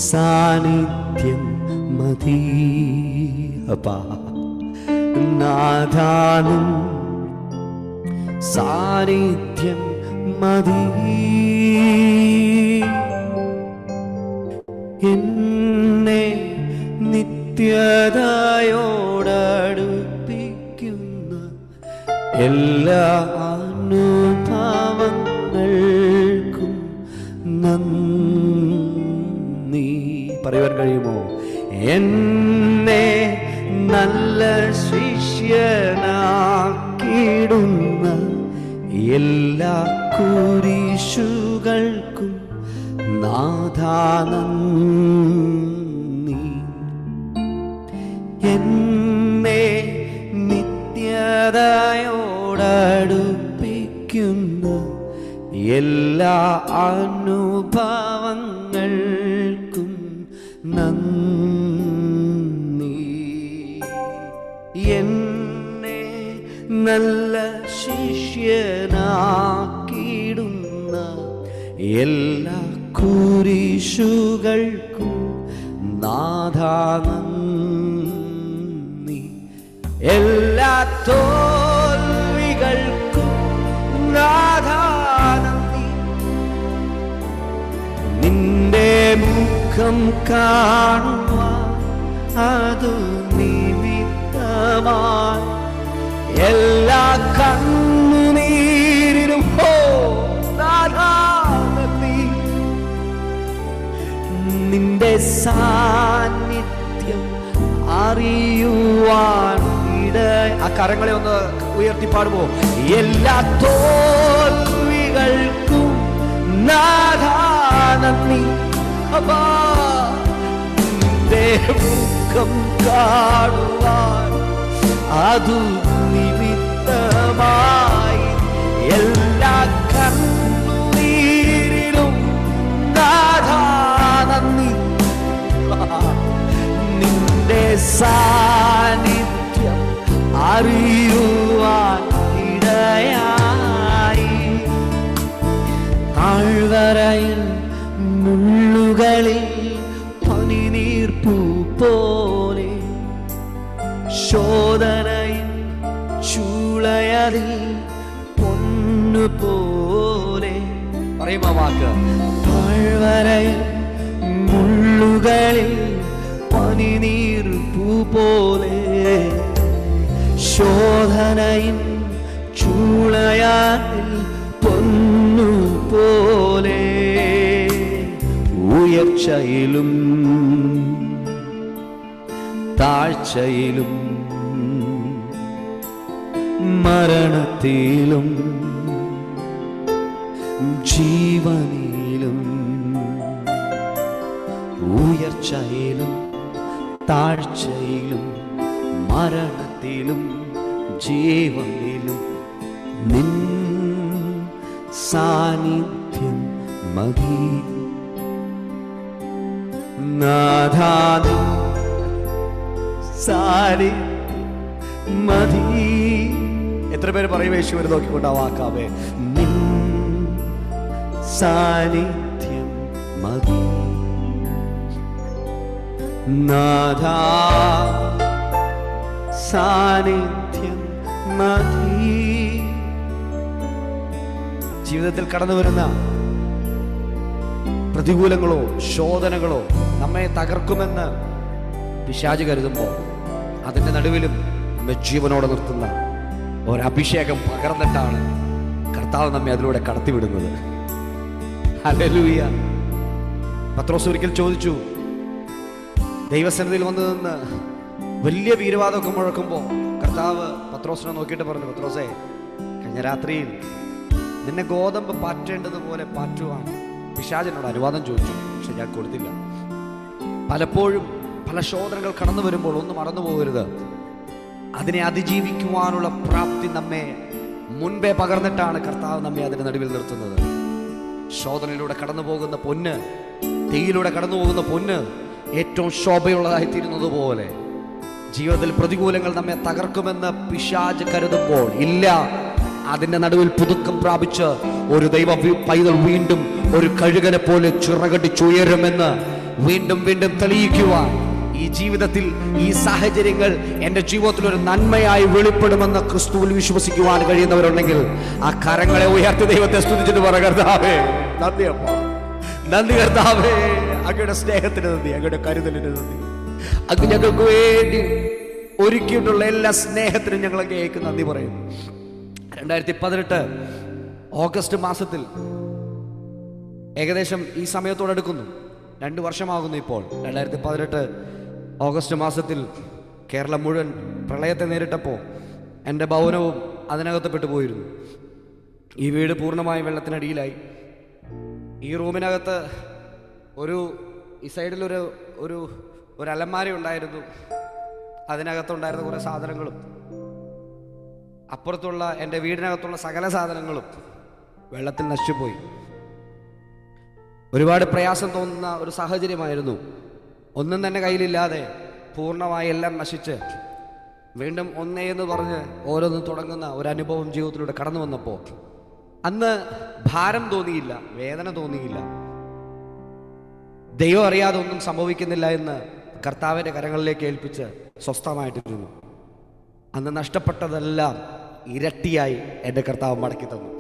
സാന്നിധ്യം മതി. അപ്പാ, നാഥാനും സാന്നിധ്യം മതി. എന്നെ നിത്യതയോടടുപ്പിക്കുന്ന എല്ലാ അനുഭവങ്ങൾക്കും നന്ദി. പറയുവാൻ കഴിയുമോ? എന്നെ നല്ല ശിഷ്യനാക്കിടുന്ന എല്ലാ കുരിശുകൾക്കും നാഥാ നന്ദി. എന്നെ നിത്യതയോടടുപ്പിക്കുന്ന എല്ലാ അനുഭവങ്ങൾക്കും നന്ദി. എന്നെ നല്ല ശിഷ്യനാക്കിടുന്ന എല്ലാ കുരിശുകൾക്കും നാഥാ നന്ദി. എല്ലാ തോൽവികൾക്കും നാഥാ നന്ദി. നിന്റെ മുഖ ദുഃഖം കാണുവാൻ അതു നിമിത്തമായി എല്ലാ കണ്ണുനീരിലും നിന്റെ സാന്നിധ്യം അറിയുവാൻ ആ കരങ്ങളെ ഒന്ന് ഉയർത്തി പാടുമോ? എല്ലാ തോൽവികൾക്കും നാഥാ നന്ദി. നിന്റെ മുഖം കാണുവാൻ അതു നിമിത്തമായി എല്ലാ കണ്ണുനീരിലും നാഥാ നന്ദി. നിന്റെ സാന്നിധ്യം അറിയുവാൻ ഇടയായി. താഴ്വരയിൽ മുള്ളുകളിൽ പനിനീർപ്പൂ പോലെ, ശോധനയിൽ ചൂളയതിൽ പൊന്നുപോലെ. പറയുമ്പോ വാക്ക്, താഴ്വരയിൽ മുള്ളുകളിൽ പനിനീർപ്പൂ പോലെ, ശോധനയിൽ ചൂളയാതിൽ പൊന്നുപോലെ. ഉയർച്ചയിലും താഴ്ചയിലും മരണത്തിലും ജീവനിലും, ഉയർച്ചയിലും താഴ്ചയിലും മരണത്തിലും ജീവനിലും നിൻ സാന്നിധ്യം മതി നാഥാ. സാന്നിധ്യം മതി. എത്ര പേര് പറയും യേശുവിനെ നോക്കിക്കൊണ്ട് ആ വാക്കാവേ? നിൻ സാന്നിധ്യം മതി നാഥാ, സാന്നിധ്യം മതി. ജീവിതത്തിൽ കടന്നു വരുന്ന പ്രതികൂലങ്ങളോ ശോധനകളോ നമ്മെ തകർക്കുമെന്ന് പിശാച് കരുതുമ്പോൾ അതിൻ്റെ നടുവിലും നമ്മെ ജീവനോടെ നിർത്തുന്ന ഒരഭിഷേകം പകർന്നിട്ടാണ് കർത്താവ് നമ്മെ അതിലൂടെ കടത്തിവിടുന്നത്. ഹല്ലേലൂയ. പത്രോസ് ഒരിക്കൽ ചോദിച്ചു, ദൈവസന്നിധിയിൽ വന്നു നിന്ന് വലിയ വീരവാദമൊക്കെ മുഴക്കുമ്പോൾ കർത്താവ് പത്രോസിനെ നോക്കിയിട്ട് പറഞ്ഞു, പത്രോസേ, കഴിഞ്ഞ രാത്രിയിൽ നിന്നെ ഗോതമ്പ് പാറ്റേണ്ടതുപോലെ പാറ്റുവാൻ പിശാചിനോട് അനുവാദം ചോദിച്ചു, പക്ഷെ ഞാൻ കൊടുത്തില്ല. പലപ്പോഴും പല ശോധനകൾ കടന്നു വരുമ്പോൾ ഒന്നും മറന്നു പോകരുത്, അതിനെ അതിജീവിക്കുവാനുള്ള പ്രാപ്തി നമ്മെ മുൻപേ പകർന്നിട്ടാണ് കർത്താവ് നമ്മെ അതിന്റെ നടുവിൽ നിർത്തുന്നത്. ശോധനയിലൂടെ കടന്നു പോകുന്ന പൊന്ന്, തീയിലൂടെ കടന്നു പോകുന്ന പൊന്ന് ഏറ്റവും ശോഭയുള്ളതായിത്തീരുന്നത് പോലെ ജീവിതത്തിൽ പ്രതികൂലങ്ങൾ നമ്മെ തകർക്കുമെന്ന് പിശാച് കരുതുമ്പോൾ ഇല്ല, അതിന്റെ നടുവിൽ പുതുക്കം പ്രാപിച്ച് ഒരു ദൈവ പൈതൽ വീണ്ടും ഒരു കഴുകനെ പോലെ ചിറകടിച്ചുയരുമെന്ന് വീണ്ടും വീണ്ടും തെളിയിക്കുവാൻ, ഈ ജീവിതത്തിൽ ഈ സാഹചര്യങ്ങൾ എൻ്റെ ജീവിതത്തിൽ ഒരു നന്മയായി വെളിപ്പെടുമെന്ന് ക്രിസ്തുവിൽ വിശ്വസിക്കുവാൻ കഴിയുന്നവരുണ്ടെങ്കിൽ ആ കരങ്ങളെ ഉയർത്തി ദൈവത്തെ സ്തുതിച്ചിട്ട് പറ, കർത്താവേ നന്ദി, അപ്പ നന്ദി കർത്താവേ, അങ്ങയുടെ സ്നേഹത്തിന് നന്ദി, അങ്ങയുടെ കരുതലിന് നന്ദി, അങ്ങ് ഞങ്ങൾക്ക് വേണ്ടി ഒരുക്കിയിട്ടുള്ള എല്ലാ സ്നേഹത്തിനും ഞങ്ങൾ അങ്ങേക്ക് നന്ദി പറയുന്നു. 2018 ഓഗസ്റ്റ് മാസത്തിൽ ഏകദേശം ഈ സമയത്തോടടുക്കുന്നു, 2 വർഷമാകുന്നു ഇപ്പോൾ. 2018 ഓഗസ്റ്റ് മാസത്തിൽ കേരളം മുഴുവൻ പ്രളയത്തെ നേരിട്ടപ്പോൾ എൻ്റെ ഭവനവും അതിനകത്ത് പെട്ടുപോയിരുന്നു. ഈ വീട് പൂർണ്ണമായും വെള്ളത്തിനടിയിലായി. ഈ റൂമിനകത്ത് ഈ സൈഡിലൊരു ഒരു ഒരു അലമാര ഉണ്ടായിരുന്നു, അതിനകത്തുണ്ടായിരുന്ന കുറേ സാധനങ്ങളും അപ്പുറത്തുള്ള എൻ്റെ വീടിനകത്തുള്ള സകല സാധനങ്ങളും വെള്ളത്തിൽ നശിച്ചുപോയി. ഒരുപാട് പ്രയാസം തോന്നുന്ന ഒരു സാഹചര്യമായിരുന്നു. ഒന്നും തന്നെ കയ്യിലില്ലാതെ പൂർണ്ണമായി എല്ലാം നശിച്ച് വീണ്ടും ഒന്നേ എന്ന് പറഞ്ഞ് ഓരോന്നും തുടങ്ങുന്ന ഒരു അനുഭവം ജീവിതത്തിലൂടെ കടന്നു വന്നപ്പോൾ അന്ന് ഭാരം തോന്നിയില്ല, വേദന തോന്നിയില്ല. ദൈവം അറിയാതെ ഒന്നും സംഭവിക്കുന്നില്ല എന്ന് കർത്താവിൻ്റെ കരങ്ങളിലേക്ക് ഏൽപ്പിച്ച് സ്വസ്ഥമായിട്ടിരുന്നു. അന്ന് നഷ്ടപ്പെട്ടതെല്ലാം ഇരട്ടിയായി എൻ്റെ കർത്താവ് മടക്കി തന്നു,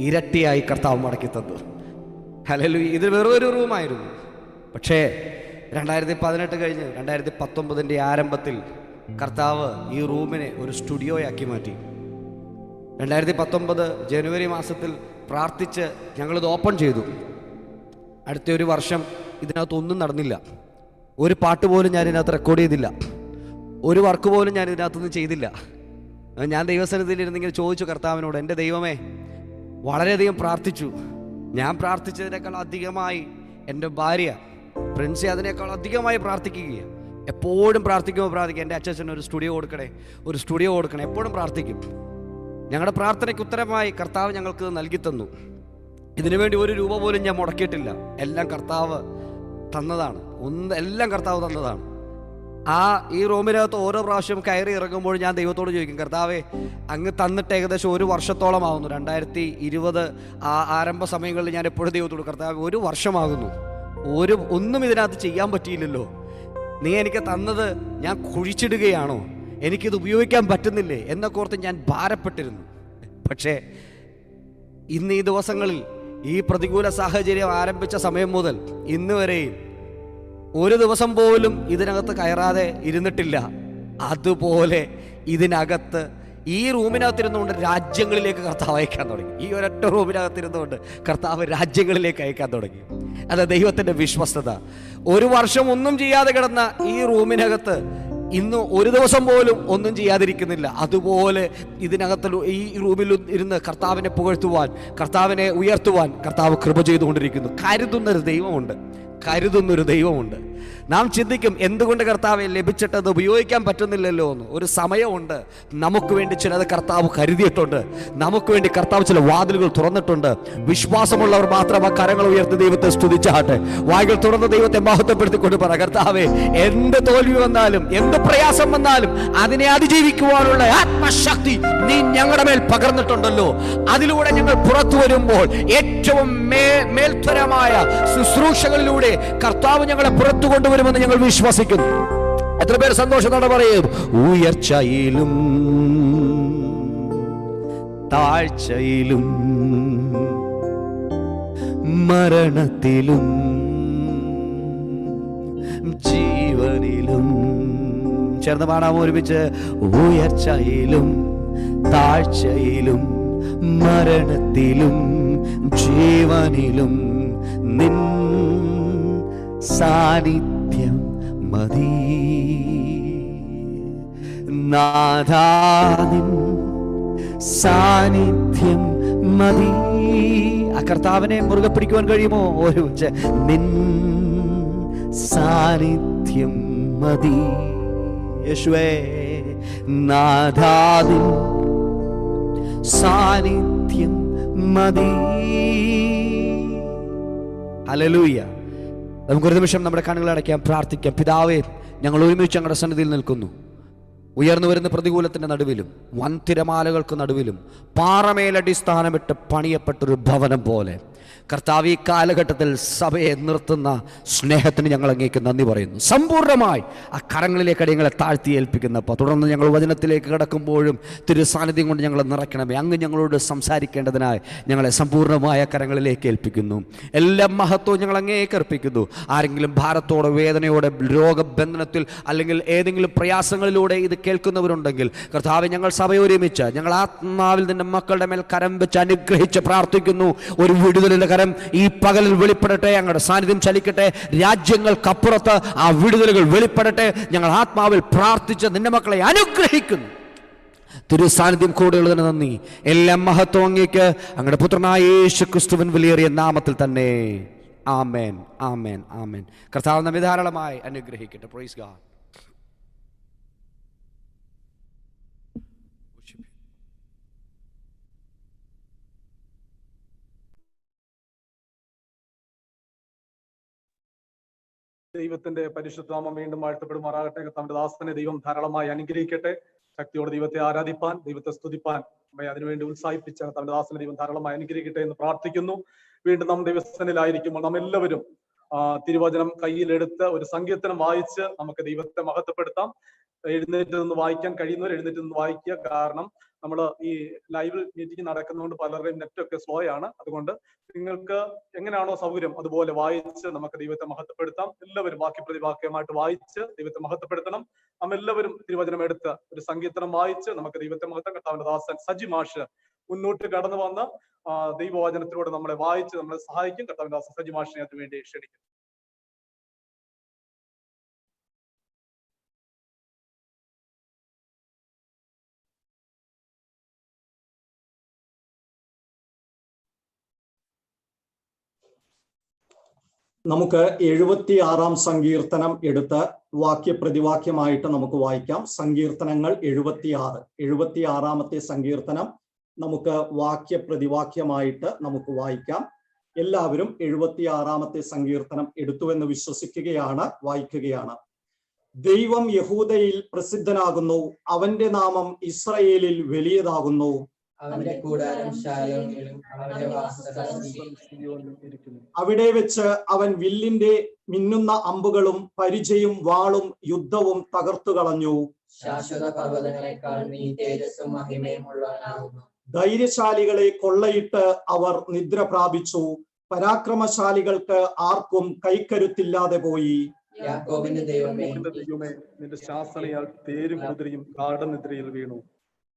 ഇരട്ടിയായി കർത്താവ് മടക്കി തന്നു. ഹല്ലേലൂയ. ഇത് വെറൊരു റൂമായിരുന്നു, പക്ഷേ 2018 കഴിഞ്ഞ് 2019 ആരംഭത്തിൽ കർത്താവ് ഈ റൂമിനെ ഒരു സ്റ്റുഡിയോയാക്കി മാറ്റി. 2019 ജനുവരി മാസത്തിൽ പ്രാർത്ഥിച്ച് ഞങ്ങളിത് ഓപ്പൺ ചെയ്തു. അടുത്ത ഒരു വർഷം ഇതിനകത്തൊന്നും നടന്നില്ല. ഒരു പാട്ട് പോലും ഞാൻ ഇതിനകത്ത് റെക്കോർഡ് ചെയ്തില്ല. ഒരു വർക്ക് പോലും ഞാൻ ഇതിനകത്തൊന്നും ചെയ്തില്ല. ഞാൻ ദൈവസന്നിധിയിൽ ഇരുന്നിങ്ങനെ ചോദിച്ചു കർത്താവിനോട്, എൻ്റെ ദൈവമേ, വളരെയധികം പ്രാർത്ഥിച്ചു. ഞാൻ പ്രാർത്ഥിച്ചതിനേക്കാൾ അധികമായി എൻ്റെ ഭാര്യ പ്രിൻസി അതിനേക്കാൾ അധികമായി പ്രാർത്ഥിക്കുകയാണ്. എപ്പോഴും പ്രാർത്ഥിക്കുമ്പോൾ എൻ്റെ അച്ഛൻ ഒരു സ്റ്റുഡിയോ കൊടുക്കണേ, എപ്പോഴും പ്രാർത്ഥിക്കും. ഞങ്ങളുടെ പ്രാർത്ഥനയ്ക്ക് ഉത്തരമായി കർത്താവ് ഞങ്ങൾക്ക് നൽകി തന്നു. ഇതിനുവേണ്ടി ഒരു രൂപ പോലും ഞാൻ മുടക്കിയിട്ടില്ല. എല്ലാം കർത്താവ് തന്നതാണ്. എല്ലാം കർത്താവ് തന്നതാണ്. ഈ റൂമിനകത്ത് ഓരോ പ്രാവശ്യം കയറി ഇറങ്ങുമ്പോൾ ഞാൻ ദൈവത്തോട് ചോദിക്കും, കർത്താവേ, അങ്ങ് തന്നിട്ട് ഏകദേശം ഒരു വർഷത്തോളമാകുന്നു. 2020 ആരംഭ സമയങ്ങളിൽ ഞാൻ എപ്പോഴും ദൈവത്തോട്, കർത്താവ്, ഒരു വർഷമാകുന്നു, ഒന്നും ഇതിനകത്ത് ചെയ്യാൻ പറ്റിയില്ലല്ലോ. നീ എനിക്ക് തന്നത് ഞാൻ കുഴിച്ചിടുകയാണോ? എനിക്കിത് ഉപയോഗിക്കാൻ പറ്റുന്നില്ലേ എന്നൊക്കെ ഓർത്ത് ഞാൻ ഭാരപ്പെട്ടിരുന്നു. പക്ഷേ ഇന്ന് ഈ ദിവസങ്ങളിൽ ഈ പ്രതികൂല സാഹചര്യം ആരംഭിച്ച സമയം മുതൽ ഇന്ന് വരെയും ഒരു ദിവസം പോലും ഇതിനകത്ത് കയറാതെ ഇരുന്നിട്ടില്ല. അതുപോലെ ഇതിനകത്ത് ഈ റൂമിനകത്തിരുന്നുകൊണ്ട് രാജ്യങ്ങളിലേക്ക് കർത്താവ് അയക്കാൻ തുടങ്ങി. ഈ ഒരൊറ്റ റൂമിനകത്തിരുന്നുകൊണ്ട് കർത്താവ് രാജ്യങ്ങളിലേക്ക് അയക്കാൻ തുടങ്ങി. അത് ദൈവത്തിൻ്റെ വിശ്വസ്തത. ഒരു വർഷം ഒന്നും ചെയ്യാതെ കിടന്ന ഈ റൂമിനകത്ത് ഇന്ന് ഒരു ദിവസം പോലും ഒന്നും ചെയ്യാതിരിക്കുന്നില്ല. അതുപോലെ ഇതിനകത്ത് ഈ റൂമിൽ ഇരുന്ന് കർത്താവിനെ പുകഴ്ത്തുവാൻ, കർത്താവിനെ ഉയർത്തുവാൻ കർത്താവ് കൃപ ചെയ്തുകൊണ്ടിരിക്കുന്നു. കരുതുന്നൊരു ദൈവമുണ്ട്. നാം ചിന്തിക്കും, എന്തുകൊണ്ട് കർത്താവെ ലഭിച്ചിട്ടത് ഉപയോഗിക്കാൻ പറ്റുന്നില്ലല്ലോ എന്ന്. ഒരു സമയമുണ്ട്, നമുക്ക് വേണ്ടി ചിലത് കർത്താവ് കരുതിയിട്ടുണ്ട്. നമുക്ക് വേണ്ടി കർത്താവ് ചില വാതിലുകൾ തുറന്നിട്ടുണ്ട്. വിശ്വാസമുള്ളവർ മാത്രം ആ കരങ്ങൾ ഉയർത്തി ദൈവത്തെ സ്തുതിച്ചാട്ടെ. വായ്കൾ തുറന്ന് ദൈവത്തെ മഹത്വപ്പെടുത്തിക്കൊണ്ട് പറ, കർത്താവെ, എന്ത് തോൽവി വന്നാലും എന്ത് പ്രയാസം വന്നാലും അതിനെ അതിജീവിക്കുവാനുള്ള ആത്മശക്തി നീ ഞങ്ങളുടെ മേൽ പകർന്നിട്ടുണ്ടല്ലോ. അതിലൂടെ ഞങ്ങൾ പുറത്തു വരുമ്പോൾ ഏറ്റവും മേൽത്തരമായ ശുശ്രൂഷകളിലൂടെ കർത്താവ് ഞങ്ങളെ പുറത്തു കൊണ്ടുവരുമെന്ന് ഞങ്ങൾ വിശ്വസിക്കുന്നു. എത്ര പേർ സന്തോഷത്തോടെ പറയും, ഉയർച്ചയിലും താഴ്ചയിലും മരണത്തിലും ജീവനിലും. ചേർന്ന് പാടാമോ ഒരുമിച്ച്? ഉയർച്ചയിലും താഴ്ചയിലും മരണത്തിലും ജീവനിലും നിൻ സാന്നിധ്യം മതി. നാഥാ, നിൻ സാന്നിധ്യം മതി. ആ കർത്താവിനെ മുറുകെ പിടിക്കുവാൻ കഴിയുമോ? ഒരുമിച്ച്, നിൻ സാന്നിധ്യം മതി. യേശുവേ, നാഥാ, നിൻ സാന്നിധ്യം മതി. ഹല്ലേലൂയ. നമുക്കൊരു നിമിഷം നമ്മുടെ കണ്ണുകൾ അടയ്ക്കാം, പ്രാർത്ഥിക്കാം. പിതാവേ, ഞങ്ങൾ ഒരുമിച്ച് ഞങ്ങളുടെ സന്നിധിയിൽ നിൽക്കുന്നു. ഉയർന്നു വരുന്ന പ്രതികൂലത്തിൻ്റെ നടുവിലും വൻ തിരമാലകൾക്ക് നടുവിലും പാറമേലടിസ്ഥാനമിട്ട് പണിയപ്പെട്ടൊരു ഭവനം പോലെ കർത്താവ് ഈ കാലഘട്ടത്തിൽ സഭയെ നിർത്തുന്ന സ്നേഹത്തിന് ഞങ്ങൾ അങ്ങേക്ക് നന്ദി പറയുന്നു. സമ്പൂർണ്ണമായി ആ കരങ്ങളിലേക്ക് ഞങ്ങളെ താഴ്ത്തി ഏൽപ്പിക്കുന്നപ്പോൾ തുടർന്ന് ഞങ്ങൾ വചനത്തിലേക്ക് കടക്കുമ്പോഴും തിരുസാന്നിധ്യം കൊണ്ട് ഞങ്ങളെ നിറയ്ക്കണമേ. അങ്ങ് ഞങ്ങളോട് സംസാരിക്കേണ്ടതിനായി ഞങ്ങളെ സമ്പൂർണ്ണമായ കരങ്ങളിലേക്ക് ഏൽപ്പിക്കുന്നു. എല്ലാ മഹത്വവും ഞങ്ങൾ അങ്ങേക്ക് അർപ്പിക്കുന്നു. ആരെങ്കിലും ഭാരത്തോടെ, വേദനയോടെ, രോഗബന്ധനത്തിൽ അല്ലെങ്കിൽ ഏതെങ്കിലും പ്രയാസങ്ങളിലൂടെ ഇത് കേൾക്കുന്നവരുണ്ടെങ്കിൽ കർത്താവ്, ഞങ്ങൾ സഭയെ ഒരുമിച്ച് ഞങ്ങൾ ആത്മാവിൽ നിന്റെ മക്കളുടെ മേൽ കരം വെച്ച് അനുഗ്രഹിച്ച് പ്രാർത്ഥിക്കുന്നു. ഒരു വിടുതലിന്റെ കരം ഈ പകലിൽ വെളിപ്പെടട്ടെ. ഞങ്ങളുടെ സാന്നിധ്യം ചലിക്കട്ടെ. രാജ്യങ്ങൾക്കപ്പുറത്ത് ആ വിടുതലുകൾ വെളിപ്പെടട്ടെ. ഞങ്ങൾ ആത്മാവിൽ പ്രാർത്ഥിച്ച് നിന്റെ മക്കളെ അനുഗ്രഹിക്കുന്നു. തിരുസാന്നിധ്യം കൂടെയുള്ളതിന് നന്ദി. എല്ലാം മഹത്വം അങ്ങേക്ക്, അങ്ങയുടെ പുത്രനായ യേശു ക്രിസ്തുവിൻ വിലയേറിയ നാമത്തിൽ തന്നെ. ആമേൻ, ആമേൻ, ആമേൻ. കർത്താവ് നമ്മെ ധാരാളമായി അനുഗ്രഹിക്കട്ടെ. Praise God. ദൈവത്തിന്റെ പരിശുദ്ധനാമം വീണ്ടും വാഴ്ത്തപ്പെടുമാറാകട്ടെ. കർത്താവിന്റെ ദാസനെ ദൈവം ധാരാളമായി അനുഗ്രഹിക്കട്ടെ. ശക്തിയോടെ ദൈവത്തെ ആരാധിപ്പാൻ, ദൈവത്തെ സ്തുതിപ്പാൻ നമ്മെ അതിനുവേണ്ടി ഉത്സാഹിപ്പിച്ച കർത്താവിന്റെ ദാസനെ ദൈവം ധാരാളമായി അനുഗ്രഹിക്കട്ടെ എന്ന് പ്രാർത്ഥിക്കുന്നു. വീണ്ടും നാം ദൈവസന്നിധിയിലായിരിക്കുമ്പോൾ നാം എല്ലാവരും തിരുവചനം കയ്യിലെടുത്ത് ഒരു സങ്കീർത്തനം വായിച്ച് നമുക്ക് ദൈവത്തെ മഹത്വപ്പെടുത്താം. എഴുന്നേറ്റ് നിന്ന് വായിക്കാൻ കഴിയുന്നവർ എഴുന്നേറ്റ് നിന്ന് വായിക്കുക. കാരണം നമ്മൾ ഈ ലൈവ് മീറ്റിംഗ് നടക്കുന്നതുകൊണ്ട് പലരുടെയും നെറ്റ് ഒക്കെ സ്ലോ ആണ്. അതുകൊണ്ട് നിങ്ങൾക്ക് എങ്ങനെയാണോ സൗകര്യം അതുപോലെ വായിച്ച് നമുക്ക് ദൈവത്തെ മഹത്വപ്പെടുത്താം. എല്ലാവരും വാക്യപ്രതിവാക്യമായിട്ട് വായിച്ച് ദൈവത്തെ മഹത്വപ്പെടുത്തണം. നാം എല്ലാവരും തിരുവചനം എടുത്ത് ഒരു സങ്കീർത്തനം വായിച്ച് നമുക്ക് ദൈവത്തെ മഹത്വം. കർത്താവിന്റെ ദാസൻ സജി മാഷ് മുന്നോട്ട് കടന്നു വന്ന് ദൈവവചനത്തിലൂടെ നമ്മളെ വായിച്ച് നമ്മളെ സഹായിക്കും. കർത്താവിന്റെ ദാസൻ സജി മാഷിനെ അതിനു വേണ്ടി ക്ഷണിക്കും. നമുക്ക് 76 സങ്കീർത്തനം എടുത്ത് വാക്യപ്രതിവാക്യമായിട്ട് നമുക്ക് വായിക്കാം. സങ്കീർത്തനങ്ങൾ 76 സങ്കീർത്തനം നമുക്ക് വാക്യപ്രതിവാക്യമായിട്ട് നമുക്ക് വായിക്കാം. എല്ലാവരും 76 സങ്കീർത്തനം എടുത്തുവെന്ന് വിശ്വസിക്കുകയാണ്, വായിക്കുകയാണ്. ദൈവം യഹൂദയിൽ പ്രസിദ്ധനാകുന്നു, അവന്റെ നാമം ഇസ്രായേലിൽ വലിയതാകുന്നു. അവന്റെ കൂടാരം ശാലോമിലും അവന്റെ വാസസ്ഥലം സീയോനിലും ഇരിക്കുന്നു. അവിടെ വെച്ച് അവൻ വില്ലിന്റെ മിന്നുന്ന അമ്പുകളും പരിചയും വാളും യുദ്ധവും തകർത്തു കളഞ്ഞു. ശാശ്വത പർവ്വതങ്ങളെക്കാൾ നീ തേജസ്സും മഹിമയും ഉള്ളവനാകുന്നു. ധൈര്യശാലികളെ കൊള്ളയിട്ട് അവർ നിദ്ര പ്രാപിച്ചു, പരാക്രമശാലികൾക്ക് ആർക്കും കൈക്കരുത്തില്ലാതെ പോയി. യാക്കോബിന്റെ ദൈവമേ, നിന്റെ ശാസനയാൽ തേരും കുതിരയും ഗാഢനിദ്രയിൽ വീണു.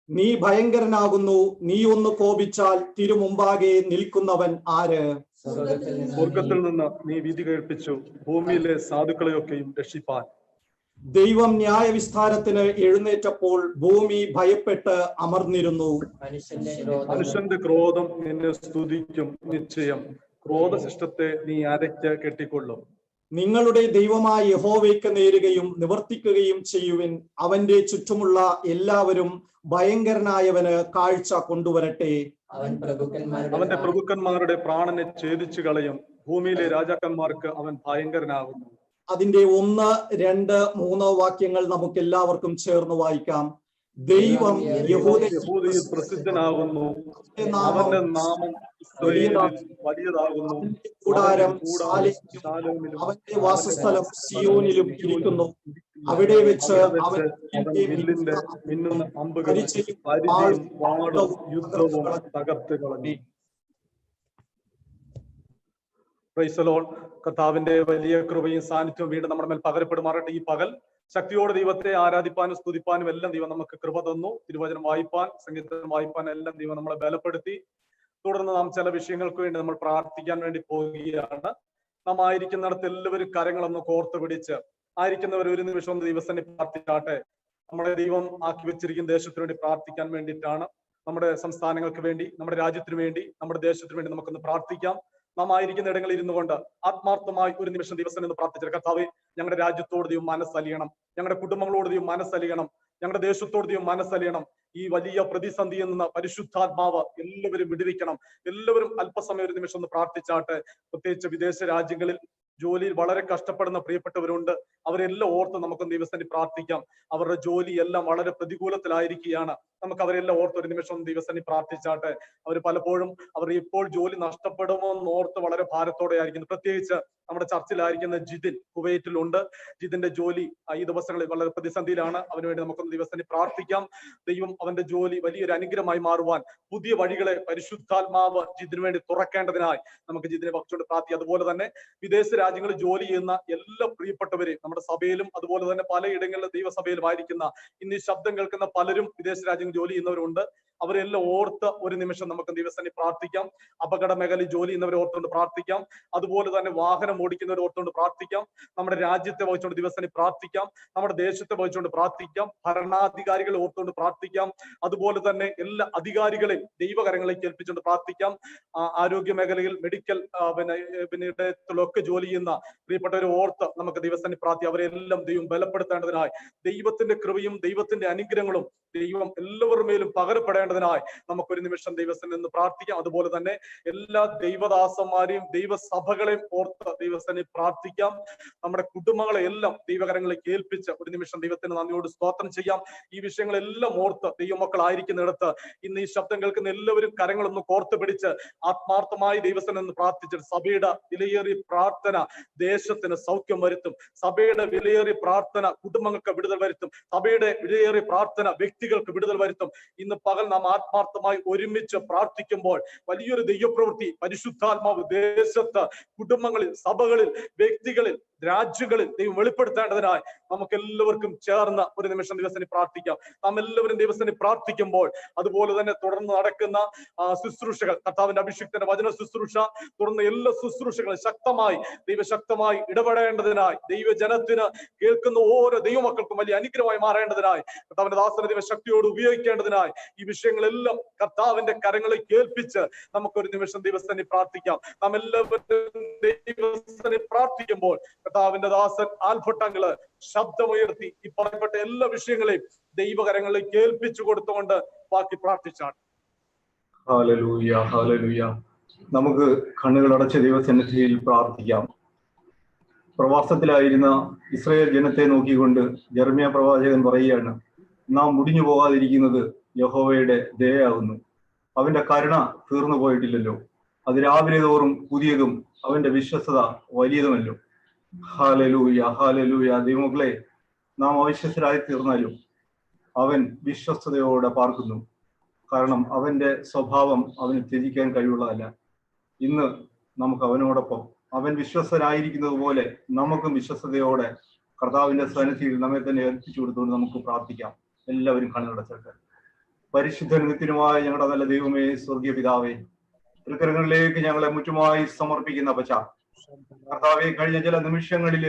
നീ ഭയങ്കരനാകുന്നു, നീ ഒന്ന് കോപിച്ചാൽ തിരുമുമ്പാകെ നിൽക്കുന്നവൻ ആര്? സ്വർഗത്തിൽ നിന്ന് നീ വിധി കേൾപ്പിച്ചു, ഭൂമിയിലെ സാധുക്കളെയൊക്കെയും രക്ഷിപ്പാൻ. ദൈവം ന്യായവിസ്താരത്തിന് എഴുന്നേറ്റപ്പോൾ ഭൂമി ഭയപ്പെട്ട് അമർന്നിരുന്നു. മനുഷ്യന്റെ ക്രോധം നിന്നെ സ്തുതിക്കും നിശ്ചയം, ക്രോധശിഷ്ടത്തെ നീ അരയ്ക്ക് കെട്ടിക്കൊള്ളും. നിങ്ങളുടെ ദൈവമായ യഹോവയ്ക്ക് നേരുകയും നിവർത്തിക്കുകയും ചെയ്യുവിൻ. അവന്റെ ചുറ്റുമുള്ള എല്ലാവരും ഭയങ്കരനായവന് കാഴ്ച കൊണ്ടുവരട്ടെ. അവന്റെ പ്രഭുക്കന്മാരുടെ പ്രാണനെ ഛേദിച്ചു കളയും, ഭൂമിയിലെ രാജാക്കന്മാർക്ക് അവൻ ഭയങ്കരനാകുന്നു. അതിന്റെ 1, 2, 3 വാക്യങ്ങൾ നമുക്ക് എല്ലാവർക്കും ചേർന്ന് വായിക്കാം. ദൈവം യഹൂദയിൽ പ്രസിദ്ധനാകുന്നു, അവന്റെ നാമം വലിയതാകുന്നു. കൂടാരം അവന്റെ വാസസ്ഥലം സിയോനിലും ഇരിക്കുന്നു. അവിടെ വെച്ച് അവൻ മിന്നുന്ന അമ്പുകളും യുദ്ധവും തകർത്ത് കളഞ്ഞു. Praise the Lord. കർത്താവിന്റെ വലിയ കൃപയും സാന്നിധ്യവും വീണ്ടും നമ്മുടെ മേൽ പകരപ്പെടുമാറട്ടെ. ഈ പകൽ ശക്തിയോടെ ദൈവത്തെ ആരാധിപ്പാനും സ്തുതിപ്പാനും എല്ലാം ദൈവം നമുക്ക് കൃപ തന്നു. തിരുവചനം വായിപ്പാൻ, സംഗീതം വായിപ്പാൻ എല്ലാം ദൈവം നമ്മളെ ബലപ്പെടുത്തി. തുടർന്ന് നാം ചില വിഷയങ്ങൾക്ക് വേണ്ടി നമ്മൾ പ്രാർത്ഥിക്കാൻ വേണ്ടി പോവുകയാണ്. നാം ആയിരിക്കുന്നിടത്ത് എല്ലാവരും കരങ്ങളൊന്ന് കോർത്ത് പിടിച്ച് ആയിരിക്കുന്നവർ ഒരു നിമിഷം ഒന്ന് ദൈവസന്നിധി പ്രാർത്ഥിക്കാട്ടെ. നമ്മുടെ ദൈവം ആക്കി വെച്ചിരിക്കുന്ന ദേശത്തിന് വേണ്ടി പ്രാർത്ഥിക്കാൻ വേണ്ടിയിട്ടാണ്. നമ്മുടെ സംസ്ഥാനങ്ങൾക്ക് വേണ്ടി, നമ്മുടെ രാജ്യത്തിന് വേണ്ടി, നമ്മുടെ ദേശത്തിന് വേണ്ടി നമുക്കൊന്ന് പ്രാർത്ഥിക്കാം. നാം ആയിരിക്കുന്ന ഇടങ്ങളിൽ ഇരുന്നു കൊണ്ട് ആത്മാർത്ഥമായി ഒരു നിമിഷം ദിവസം എന്ന് പ്രാർത്ഥിച്ച കർത്താവേ, ഞങ്ങളുടെ രാജ്യത്തോട് ദൈവം മനസ്സലിയണം, ഞങ്ങളുടെ കുടുംബങ്ങളോട് ദൈവം മനസ്സലിയണം, ഞങ്ങളുടെ ദേശത്തോട് ദൈവം മനസ്സലിയണം. ഈ വലിയ പ്രതിസന്ധിയിൽ നിന്ന് പരിശുദ്ധാത്മാവ് എല്ലാവരും വിടുവിക്കണം. എല്ലാവരും അല്പസമയം ഒരു നിമിഷം ഒന്ന് പ്രാർത്ഥിച്ചാട്ടെ. പ്രത്യേകിച്ച് വിദേശ രാജ്യങ്ങളിൽ ജോലിയിൽ വളരെ കഷ്ടപ്പെടുന്ന പ്രിയപ്പെട്ടവരുണ്ട്. അവരെല്ലാം ഓർത്ത് നമുക്കൊന്ന് ദൈവസന്നിധി പ്രാർത്ഥിക്കാം. അവരുടെ ജോലി എല്ലാം വളരെ പ്രതികൂലത്തിലായിരിക്കുകയാണ്. നമുക്ക് അവരെല്ലാം ഓർത്ത് ഒരു നിമിഷം ദൈവസന്നിധി പ്രാർത്ഥിച്ചാട്ടെ. അവർ പലപ്പോഴും അവർ ഇപ്പോൾ ജോലി നഷ്ടപ്പെടുമോ എന്ന് ഓർത്ത് വളരെ ഭാരത്തോടെ ആയിരിക്കുന്നു. പ്രത്യേകിച്ച് നമ്മുടെ ചർച്ചിലായിരിക്കുന്ന ജിതിൻ കുവൈറ്റിലുണ്ട്. ജിതിന്റെ ജോലി ഈ ദിവസങ്ങളിൽ വളരെ പ്രതിസന്ധിയിലാണ്. അതിനുവേണ്ടി നമുക്കൊന്ന് ദൈവസന്നിധി പ്രാർത്ഥിക്കാം. ദൈവം അവന്റെ ജോലി വലിയൊരു അനുഗ്രഹമായി മാറുവാൻ പുതിയ വഴികളെ പരിശുദ്ധാത്മാവ് ജിതിനു വേണ്ടി തുറക്കേണ്ടതിനായി നമുക്ക് ജിതിനെ ഭക്ഷിച്ചുകൊണ്ട് പ്രാർത്ഥിക്കാം. അതുപോലെ തന്നെ വിദേശ രാജ്യങ്ങളിൽ ജോലി ചെയ്യുന്ന എല്ലാ പ്രിയപ്പെട്ടവരെയും നമ്മുടെ സഭയിലും അതുപോലെ തന്നെ പലയിടങ്ങളിലും ദൈവസഭയിലും ആയിരിക്കുന്ന ഇന്ന് ഈ ശബ്ദം കേൾക്കുന്ന പലരും വിദേശ രാജ്യങ്ങളിൽ ജോലി ചെയ്യുന്നവരുണ്ട്. അവരെല്ലാം ഓർത്ത് ഒരു നിമിഷം നമുക്ക് ദൈവസന്നിധി പ്രാർത്ഥിക്കാം. അപകട മേഖലയിൽ ജോലി ചെയ്യുന്നവരെ ഓർത്തുകൊണ്ട് പ്രാർത്ഥിക്കാം. അതുപോലെ തന്നെ വാഹനം ഓടിക്കുന്നവരെ ഓർത്തുകൊണ്ട് പ്രാർത്ഥിക്കാം. നമ്മുടെ രാജ്യത്തെ വഹിച്ചുകൊണ്ട് ദിവസസന്നിധി പ്രാർത്ഥിക്കാം. നമ്മുടെ ദേശത്തെ വഹിച്ചുകൊണ്ട് പ്രാർത്ഥിക്കാം. ഭരണാധികാരികളെ ഓർത്തുകൊണ്ട് പ്രാർത്ഥിക്കാം. അതുപോലെ തന്നെ എല്ലാ അധികാരികളെയും ദൈവകരങ്ങളിലേക്ക് ഏൽപ്പിച്ചുകൊണ്ട് പ്രാർത്ഥിക്കാം. ആരോഗ്യ മേഖലയിൽ മെഡിക്കൽ ഇടത്തിലൊക്കെ ജോലി ചെയ്യുന്ന പ്രിയപ്പെട്ടവരെ ഓർത്ത് നമുക്ക് ദിവസസന്നിധി പ്രാർത്ഥിക്കാം. അവരെല്ലാം ദൈവം ബലപ്പെടുത്തേണ്ടതിനായി ദൈവത്തിന്റെ കൃപയും ദൈവത്തിന്റെ അനുഗ്രഹങ്ങളും ദൈവം എല്ലാവരുടെ മേലും പകരപ്പെടേണ്ടതിനായി വർദ്ധിപ്പിക്കേണ്ടതിനായി നമുക്കൊരു നിമിഷം ദൈവത്തിൽ നിന്ന് പ്രാർത്ഥിക്കാം. അതുപോലെ തന്നെ എല്ലാ ദൈവദാസന്മാരെയും ദൈവസഭകളെയും ഓർത്ത് ദൈവസ്ഥനെ പ്രാർത്ഥിക്കാം. നമ്മുടെ കുടുംബങ്ങളെ എല്ലാം ദൈവകരങ്ങളിലേക്ക് ഏൽപ്പിച്ച് ഒരു നിമിഷം ദൈവത്തിന് നന്ദിയോട് സ്തോത്രം ചെയ്യാം. ഈ വിഷയങ്ങളെല്ലാം ഓർത്ത് ദൈവമക്കളായിരിക്കുന്നിടത്ത് ഇന്ന് ഈ ശബ്ദം കേൾക്കുന്ന എല്ലാവരും കരങ്ങളൊന്ന് കോർത്ത് പിടിച്ച് ആത്മാർത്ഥമായി ദൈവസ്ഥനെ നിന്ന് പ്രാർത്ഥിച്ചിട്ട് സഭയുടെ വിലയേറിയ പ്രാർത്ഥന ദേശത്തിന് സൗഖ്യം വരുത്തും. സഭയുടെ വിലയേറിയ പ്രാർത്ഥന കുടുംബങ്ങൾക്ക് വിടുതൽ വരുത്തും. സഭയുടെ വിലയേറിയ പ്രാർത്ഥന വ്യക്തികൾക്ക് വിടുതൽ വരുത്തും. ഇന്ന് പകൽ നാം ആത്മാർത്ഥമായി ഒരുമിച്ച് പ്രാർത്ഥിക്കുമ്പോൾ വലിയൊരു ദൈവപ്രവൃത്തി പരിശുദ്ധാത്മാവ് ദേശത്ത്, കുടുംബങ്ങളിൽ, സഭകളിൽ, വ്യക്തികളിൽ, രാജ്യങ്ങളിൽ ദൈവം വെളിപ്പെടുത്തേണ്ടതിനായി നമുക്ക് എല്ലാവർക്കും ചേർന്ന് ഒരു നിമിഷം ദൈവസ്ഥനെ പ്രാർത്ഥിക്കാം. നാം എല്ലാവരും ദൈവസ്ഥനെ പ്രാർത്ഥിക്കുമ്പോൾ അതുപോലെ തന്നെ തുടർന്ന് നടക്കുന്ന ശുശ്രൂഷകൾ, കർത്താവിന്റെ അഭിഷിക്തന്റെ വചന ശുശ്രൂഷ, തുടർന്ന് എല്ലാ ശുശ്രൂഷകളും ദൈവശക്തമായി ഇടപെടേണ്ടതിനായി, ദൈവജനത്തിന് കേൾക്കുന്ന ഓരോ ദൈവമക്കൾക്കും വലിയ അനുഗ്രഹമായി മാറേണ്ടതിനായി, കർത്താവിന്റെ ദാസന ദൈവശക്തിയോട് ഉപയോഗിക്കേണ്ടതിനായി ഈ വിഷയങ്ങളെല്ലാം കർത്താവിന്റെ കരങ്ങളെ കേൾപ്പിച്ച് നമുക്കൊരു നിമിഷം ദൈവസ്ഥനെ പ്രാർത്ഥിക്കാം. നാം എല്ലാവരും ദൈവസ്ഥനെ പ്രാർത്ഥിക്കുമ്പോൾ കർത്താവിന്റെ ദാസൻ ആൽഫട്ടങ്ങള് ശബ്ദമുയർത്തി ഈ പറയപ്പെട്ട എല്ലാ വിഷയങ്ങളെയും ദൈവകരങ്ങളിലേക്ക് ഏൽപ്പിച്ചു കൊടുത്തുകൊണ്ട് ബാക്കി പ്രാർത്ഥിച്ചാണ്. Hallelujah, hallelujah. നമുക്ക് കണ്ണുകളടച്ച ദൈവസന്നിധിയിൽ പ്രാർത്ഥിക്കാം. പ്രവാസത്തിലായിരുന്ന ഇസ്രായേൽ ജനത്തെ നോക്കിക്കൊണ്ട് യെരമ്യാ പ്രവാചകൻ പറയുകയാണ്, നാം മുടിഞ്ഞു പോകാതിരിക്കുന്നത് യഹോവയുടെ ദയയാകുന്നു, അവന്റെ കരുണ തീർന്നു പോയിട്ടില്ലല്ലോ, അത് രാവിലെ തോറും പുതിയതും അവന്റെ വിശ്വസ്തത വലിയതുമല്ലോ. Hallelujah, hallelujah. ദൈവമക്കളെ, നാം അവിശ്വസ്തരായി തീർന്നാലും അവൻ വിശ്വസ്തയോടെ പാർക്കുന്നു. കാരണം അവന്റെ സ്വഭാവം അവന് ത്യജിക്കാൻ കഴിവുള്ളതല്ല. ഇന്ന് നമുക്ക് അവനോടൊപ്പം അവൻ വിശ്വസ്തനായിരിക്കുന്നത് പോലെ നമുക്കും വിശ്വസ്തയോടെ കർത്താവിന്റെ സന്നിധിയിൽ നമ്മെ തന്നെ ഏൽപ്പിച്ചു കൊടുത്തുകൊണ്ട് നമുക്ക് പ്രാർത്ഥിക്കാം. എല്ലാവരും കണ്ണുടച്ചിട്ട്. പരിശുദ്ധ നിത്യനുമായ ഞങ്ങളുടെ നല്ല ദൈവമേ, സ്വർഗീയ പിതാവേ, തൃക്കരങ്ങളിലേക്ക് ഞങ്ങളെ മുറ്റുമായി സമർപ്പിക്കുന്ന പച്ച കർത്താവെ, കഴിഞ്ഞ ചില നിമിഷങ്ങളിൽ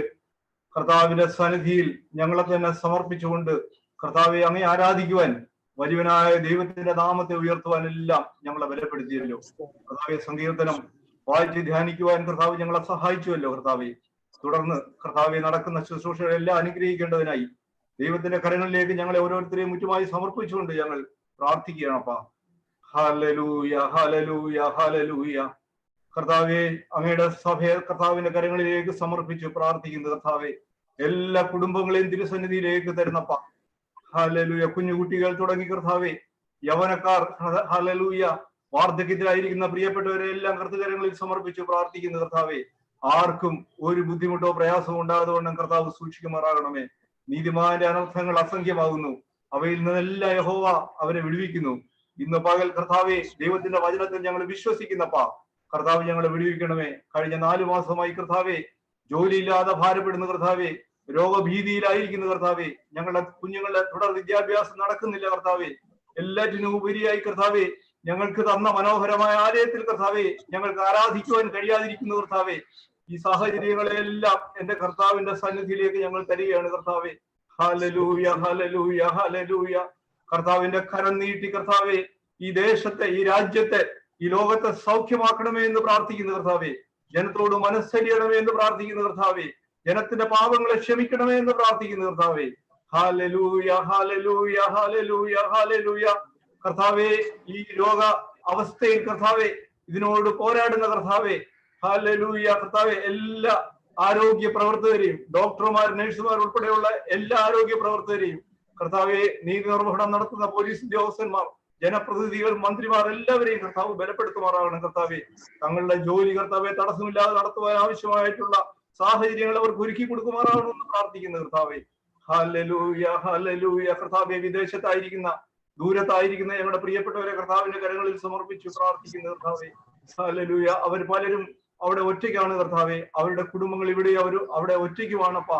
കർത്താവിന്റെ സന്നിധിയിൽ ഞങ്ങളെ തന്നെ സമർപ്പിച്ചുകൊണ്ട് കർത്താവെ അങ്ങേ ആരാധിക്കുവാൻ, വലിയവനായ ദൈവത്തിന്റെ നാമത്തെ ഉയർത്തുവാൻ എല്ലാം ഞങ്ങളെ ബലപ്പെടുത്തിയല്ലോ. കർത്താവെ, സങ്കീർത്തനം വായിച്ച് ധ്യാനിക്കുവാൻ കർത്താവ് ഞങ്ങളെ സഹായിച്ചുവല്ലോ. കർത്താവെ, തുടർന്ന് കർത്താവെ നടക്കുന്ന ശുശ്രൂഷകളെല്ലാം അനുഗ്രഹിക്കേണ്ടതിനായി ദൈവത്തിന്റെ കരങ്ങളിലേക്ക് ഞങ്ങളെ ഓരോരുത്തരെയും മുറ്റുമായി സമർപ്പിച്ചുകൊണ്ട് ഞങ്ങൾ പ്രാർത്ഥിക്കുകയാണപ്പാ. Hallelujah, hallelujah, hallelujah. കർത്താവെ, അങ്ങയുടെ സഭയെ കർത്താവിന്റെ കരങ്ങളിലേക്ക് സമർപ്പിച്ച് പ്രാർത്ഥിക്കുന്നു. കർത്താവെ, എല്ലാ കുടുംബങ്ങളെയും തിരുസന്നിധിയിലേക്ക് തരുന്നപ്പ. ഹല്ലേലൂയ. കുഞ്ഞുകുട്ടികൾ തുടങ്ങി കർത്താവെ, യൗവനക്കാർ, ഹല്ലേലൂയ, വാർദ്ധക്യത്തിലായിരിക്കുന്ന പ്രിയപ്പെട്ടവരെ എല്ലാം കർത്തകരങ്ങളിൽ സമർപ്പിച്ച് പ്രാർത്ഥിക്കുന്നു. കർത്താവെ, ആർക്കും ഒരു ബുദ്ധിമുട്ടോ പ്രയാസമോ ഉണ്ടാകാതെ കർത്താവ് സൂക്ഷിക്കുമാറാകണമേ. നീതിമാന്റെ അനർത്ഥങ്ങൾ അസംഖ്യമാകുന്നു, അവയിൽ നിന്നെല്ലാം യഹോവ അവരെ വിടുവിക്കുന്നു. ഇന്ന് പകൽ കർത്താവെ, ദൈവത്തിന്റെ വചനത്തിൽ ഞങ്ങൾ വിശ്വസിക്കുന്നപ്പാ, കർത്താവ് ഞങ്ങളെ വിടുവിക്കണമേ. കഴിഞ്ഞ 4 മാസമായി കർത്താവെ ജോലിയില്ലാതെ ഭാരപ്പെടുന്ന കർത്താവെ, രോഗഭീതിയിലായിരിക്കുന്ന കർത്താവെ, ഞങ്ങളുടെ കുഞ്ഞുങ്ങളുടെ തുടർ വിദ്യാഭ്യാസം നടക്കുന്നില്ല കർത്താവെ. എല്ലാറ്റിനും ഉപരിയായി കർത്താവെ, ഞങ്ങൾക്ക് തന്ന മനോഹരമായ ആലയത്തിൽ കർത്താവെ ഞങ്ങൾക്ക് ആരാധിക്കുവാൻ കഴിയാതിരിക്കുന്ന കർത്താവെ, ഈ സാഹചര്യങ്ങളെല്ലാം എന്റെ കർത്താവിന്റെ സന്നിധിയിലേക്ക് ഞങ്ങൾ തരികയാണ് കർത്താവെ. Hallelujah, hallelujah, hallelujah. കർത്താവിന്റെ കരം നീട്ടി കർത്താവെ ഈ ദേശത്തെ, ഈ രാജ്യത്തെ, ഈ ലോകത്തെ സൗഖ്യമാക്കണമേ എന്ന് പ്രാർത്ഥിക്കുന്ന കർത്താവെ. ജനത്തോട് മനസ്സരിയണമേ എന്ന് പ്രാർത്ഥിക്കുന്ന കർത്താവെ. ജനത്തിന്റെ പാപങ്ങളെ ക്ഷമിക്കണമേ എന്ന് പ്രാർത്ഥിക്കുന്ന കർത്താവെ. Hallelujah, hallelujah, hallelujah, hallelujah. കർത്താവെ, ഈ രോഗ അവസ്ഥയിൽ കർത്താവെ ഇതിനോട് പോരാടുന്ന കർത്താവെ, ഹല്ലേലൂയ. കർത്താവെ, എല്ലാ ആരോഗ്യ പ്രവർത്തകരെയും, ഡോക്ടർമാർ, നഴ്സുമാർ ഉൾപ്പെടെയുള്ള എല്ലാ ആരോഗ്യ പ്രവർത്തകരെയും കർത്താവെ, നീതി നിർവഹണം നടത്തുന്ന പോലീസ് ഉദ്യോഗസ്ഥന്മാർ, ജനപ്രതിനിധികൾ, മന്ത്രിമാർ എല്ലാവരെയും കർത്താവ് ബലപ്പെടുത്തുമാറാകണം. കർത്താവെ, തങ്ങളുടെ ജോലി കർത്താവെ തടസ്സമില്ലാതെ നടത്തുവാൻ ആവശ്യമായിട്ടുള്ള സാഹചര്യങ്ങൾ അവർക്ക് ഒരുക്കി കൊടുക്കുമാറാകണമെന്ന് പ്രാർത്ഥിക്കുന്ന കർത്താവെ. Hallelujah, hallelujah. കർത്താവെ, വിദേശത്തായിരിക്കുന്ന, ദൂരത്തായിരിക്കുന്ന ഞങ്ങളുടെ പ്രിയപ്പെട്ടവരെ കർത്താവിന്റെ കരങ്ങളിൽ സമർപ്പിച്ചു പ്രാർത്ഥിക്കുന്ന കർത്താവെ. ഹല്ലേലൂയ. അവർ പലരും അവിടെ ഒറ്റയ്ക്കാണ് കർത്താവെ. അവരുടെ കുടുംബങ്ങൾ ഇവിടെ അവിടെ ഒറ്റയ്ക്കുമാണപ്പാ.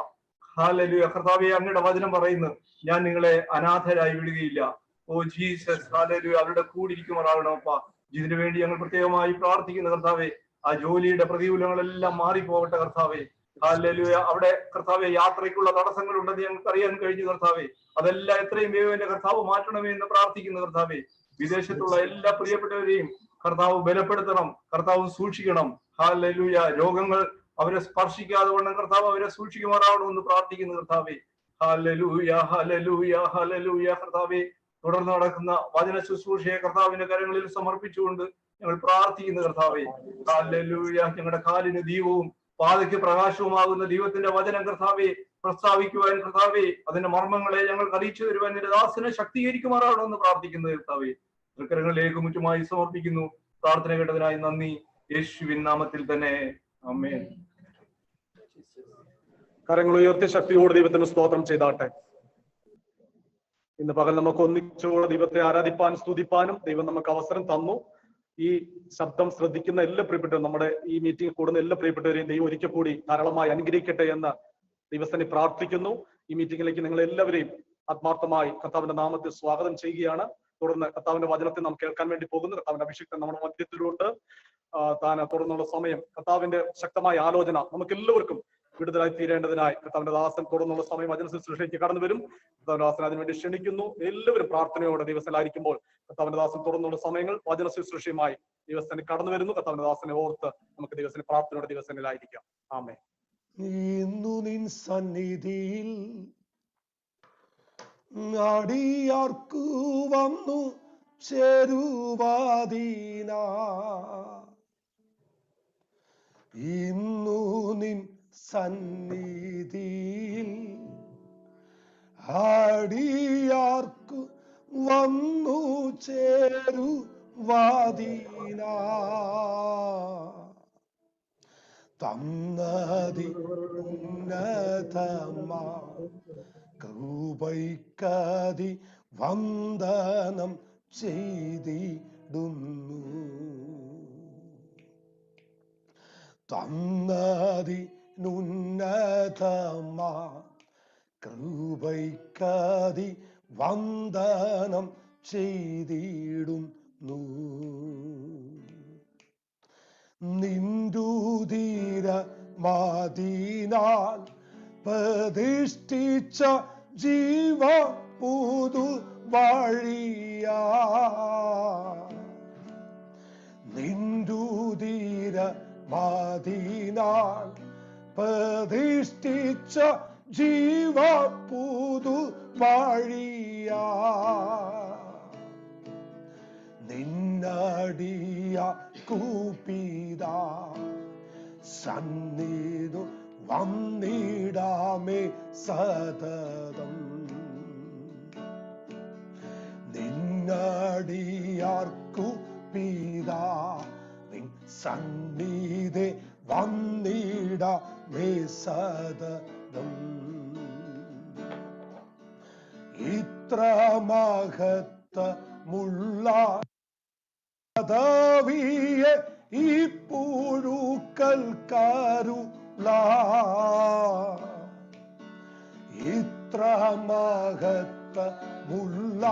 ഹല്ലേലൂയ. കർത്താവെ, അങ്ങയുടെ വചനം പറയുന്നു, ഞാൻ നിങ്ങളെ അനാഥരായി വിടുകയില്ല. Oh Jesus, hallelujah. അവരുടെ കൂടിയിരിക്കുമാറാകണമപ്പാ. ഇതിനു വേണ്ടി ഞങ്ങൾ പ്രത്യേകമായി പ്രാർത്ഥിക്കുന്ന കർത്താവെ. ആ ജോലിയുടെ പ്രതികൂലങ്ങളെല്ലാം മാറിപ്പോകട്ടെ കർത്താവെ. ഹല്ലേലൂയ. അവിടെ കർത്താവെ യാത്രയ്ക്കുള്ള തടസ്സങ്ങൾ ഉണ്ടെന്ന് ഞങ്ങൾക്ക് അറിയാൻ കഴിഞ്ഞു കർത്താവെ. അതെല്ലാം എത്രയും വേഗം എന്റെ കർത്താവ് മാറ്റണമേ എന്ന് പ്രാർത്ഥിക്കുന്ന കർത്താവെ. വിദേശത്തുള്ള എല്ലാ പ്രിയപ്പെട്ടവരെയും കർത്താവ് ബലപ്പെടുത്തണം, കർത്താവ് സൂക്ഷിക്കണം. ഹല്ലേലൂയ. രോഗങ്ങൾ അവരെ സ്പർശിക്കാതെ വണ്ണം കർത്താവ് അവരെ സൂക്ഷിക്കുമാറാവണമെന്ന് പ്രാർത്ഥിക്കുന്ന കർത്താവെ. Hallelujah, hallelujah, hallelujah. കർത്താവെ, തുടർന്ന് നടക്കുന്ന വചന ശുശ്രൂഷയെ കർത്താവിന്റെ കരങ്ങളിൽ സമർപ്പിച്ചുകൊണ്ട് ഞങ്ങൾ പ്രാർത്ഥിക്കുന്ന കർത്താവെ, ഹല്ലേലൂയ. ഞങ്ങളുടെ കാലിന് ദീപവും പാതയ്ക്ക് പ്രകാശവുമാകുന്ന ദൈവത്തിന്റെ വചനം കർത്താവെ പ്രസ്താവിക്കുവാൻ കർത്താവെ, അതിന്റെ മർമ്മങ്ങളെ ഞങ്ങൾക്ക് അറിയിച്ചു തരുവാൻ നിന്റെ ദാസനെ ശക്തീകരിക്കുമാറാകണമെന്ന് പ്രാർത്ഥിക്കുന്നത് കർത്താവെ, തൃക്കരങ്ങളിലേക്ക് മുറ്റുമായി സമർപ്പിക്കുന്നു. പ്രാർത്ഥന കേട്ടതിനായി നന്ദി. യേശുവിൻ നാമത്തിൽ തന്നെ, ആമേൻ. കരങ്ങൾ ഉയർത്തി ശക്തിയോട് ദൈവത്തിന് സ്തോത്രം ചെയ്താട്ടെ. ഇന്ന് പകൽ നമുക്ക് ഒന്നിച്ചോടെ ദൈവത്തെ ആരാധിപ്പാൻ സ്തുതിപ്പാനും ദൈവം നമുക്ക് അവസരം തന്നു. ഈ ശബ്ദം ശ്രദ്ധിക്കുന്ന എല്ലാ പ്രിയപ്പെട്ടവരും, നമ്മുടെ ഈ മീറ്റിംഗ് കൂടുന്ന എല്ലാ പ്രിയപ്പെട്ടവരെയും ദൈവം ഒരിക്കൽ കൂടി ധാരാളമായി അനുഗ്രഹിക്കട്ടെ എന്ന് ദൈവസ്ഥനെ പ്രാർത്ഥിക്കുന്നു. ഈ മീറ്റിംഗിലേക്ക് നിങ്ങൾ എല്ലാവരെയും ആത്മാർത്ഥമായി കർത്താവിന്റെ നാമത്തിൽ സ്വാഗതം ചെയ്യുകയാണ്. തുടർന്ന് കർത്താവിന്റെ വചനത്തെ നാം കേൾക്കാൻ വേണ്ടി പോകുന്നു. കർത്താവിന്റെ അഭിഷിക്തൻ നമ്മുടെ മധ്യത്തിലുണ്ട്. തുടർന്നുള്ള സമയം കർത്താവിന്റെ ശക്തമായ ആലോചന നമുക്ക് എല്ലാവർക്കും വിടുതലായി തീരേണ്ടതിനായി കർത്താവിന്റെ ദാസൻ തുടർന്നുള്ള സമയം വചന ശുശ്രൂഷയ്ക്ക് കടന്നു വരും. കർത്താവിന്റെ ദാസൻ അതിനുവേണ്ടി ക്ഷണിക്കുന്നു. എല്ലാവരും പ്രാർത്ഥനയോടെ ദിവസത്തിലായിരിക്കുമ്പോൾ കർത്താവിന്റെ ദാസൻ തുടർന്നുള്ള സമയങ്ങൾ വചന ശുശ്രൂഷയുമായി ദിവസത്തിന് കടന്നു വരുന്നു. കർത്താവിന്റെ ദാസനെ ഓർത്ത് നമുക്ക് ദിവസത്തിന് പ്രാർത്ഥനയോടെ ദിവസത്തിലായിരിക്കാം. ആമേൻ. ഇന്നു നിൻ സന്നിധിയിൽ അടിയാർക്കു വന്നു ചേരുവാദീന, ഇന്നു നിൻ സന്നിധിയിൽ അടിയാർക്കു വന്നു ചേരുവാദീന, തന്നതി ഉന്നതമാ കൃപൈക്കതി വന്ദനം ചെയ്തിടുന്നു, തന്നതി ഉന്നതമാ കൃപൈക്കതി വന്ദനം ചെയ്തിടുന്നു, നിന്ദുതീര മാതിനാൽ പ്രതിഷ്ഠിച്ച ജീവ പുതു വഴിയാ, നിന്ദുതീര മാതിനാൽ പ്രതിഷ്ഠിച്ച ജീവ പുതു വഴിയാ, നിന്നടിയ കൂപ്പിത സന്നിധു വന്നിടാമേ സതതം, നിന്നടിയാർക്കു പിതാ നിൻ സന്നിധി വന്നിടാമേ സതതം, ഇത്ര മഹത്വമുള്ള പദവിയെ ഈ പുഴുക്കൽക്കാരുള, ഇത്ര മഹത്വമുള്ള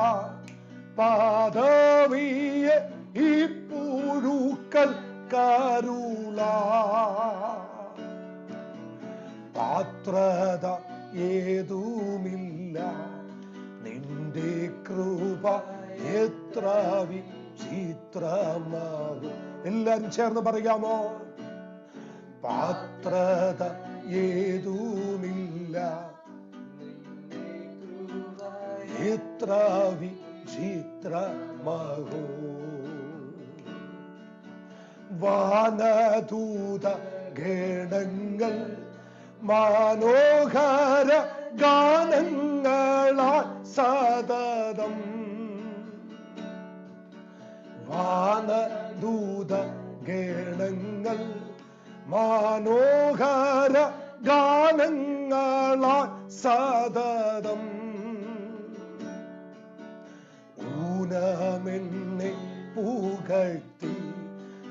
പദവിയെ ഈ പുഴുക്കൽക്കാരുള, പാത്രത ഏതുമില്ല നിന്റെ കൃപ എത്ര വിചിത്രമാകും. എല്ലാരും ചേർന്ന് പറയാമോ? പാത്രത ഏതുമില്ല എത്ര വിചിത്രമാകൂ, വാനദൂത ഗണങ്ങൾ മനോഹര ഗാനങ്ങളാൽ സതതം, വാനദൂത ഗണങ്ങൾ മനോഹര ഗാനങ്ങളാൽ സതതം, ഊനമെന്നെ പുകഴ്ത്തി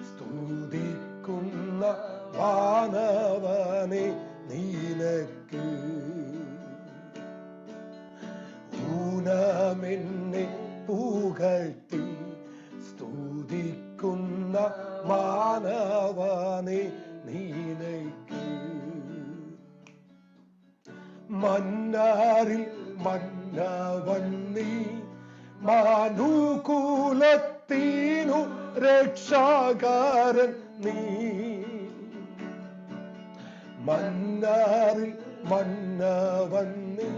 സ്തുതിക്കുന്ന വാനവനെ നിനക്ക്, ഊനമെന്നെ പുകഴ്ത്തി സ്തുതിക്കുന്ന മാനവനെ നിനക്ക്, മന്നാരിൽ മന്നവൻ നീ മാനുകൂലത്തിനു രക്ഷാകരൻ നീ, മന്നാരിൽ മന്നവൻ നീ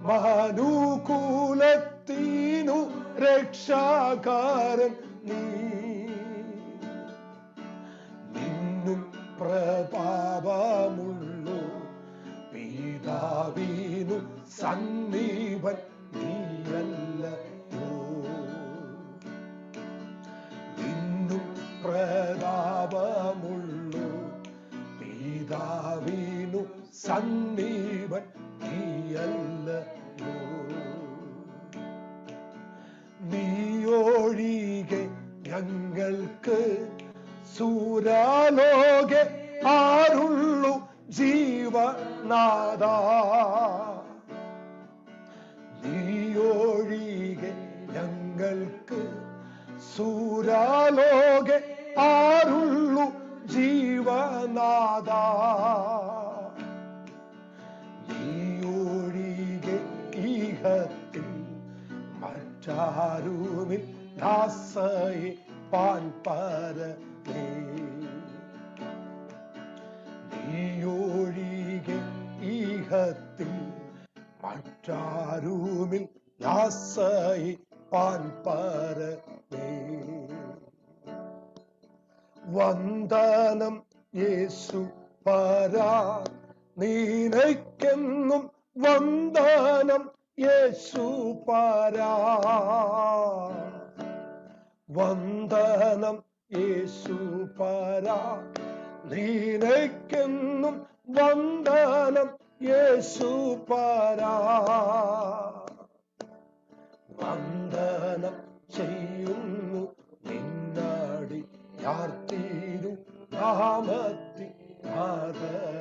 മാനുകൂലത്തിനു ജഗത്തിനു രക്ഷാകാരൻ നീ നിന്നും പ്രതാപമുള്ളു പിതാവിനു സന്നിപൻ നീയല്ലയോ നിന്നും പ്രതാപമുള്ളു പിതാവിനു സന്നിപൻ നീയല്ലയോ നീയൊഴികെ ഞങ്ങൾക്ക് സൂരാലോകെ ആരുള്ളു ജീവനാഥ നീയൊഴികെ ഞങ്ങൾക്ക് സൂരാലോകെ ആരുള്ളു ജീവനാഥ നീയൊഴികെ ഈഹത്തിൽ മറ്റാരുമിൽ ദാസയെ പാൻ പരമേ നീയൊഴികെ ഈഹത്തിൽ മറ്റാരുമിൽ ദാസയെ പാൻ പരമേ വന്ദനം യേശു പരാ നീനയ്ക്കെന്നും വന്ദനം യേശു പരാ വന്ദനം യേശു പരാ നീനയ്ക്കെന്നും വന്ദനം യേശു പരാ വന്ദനം ചെയ്യുന്നു നിന്നാടി യാർത്തീരു നാമത്തി ആദര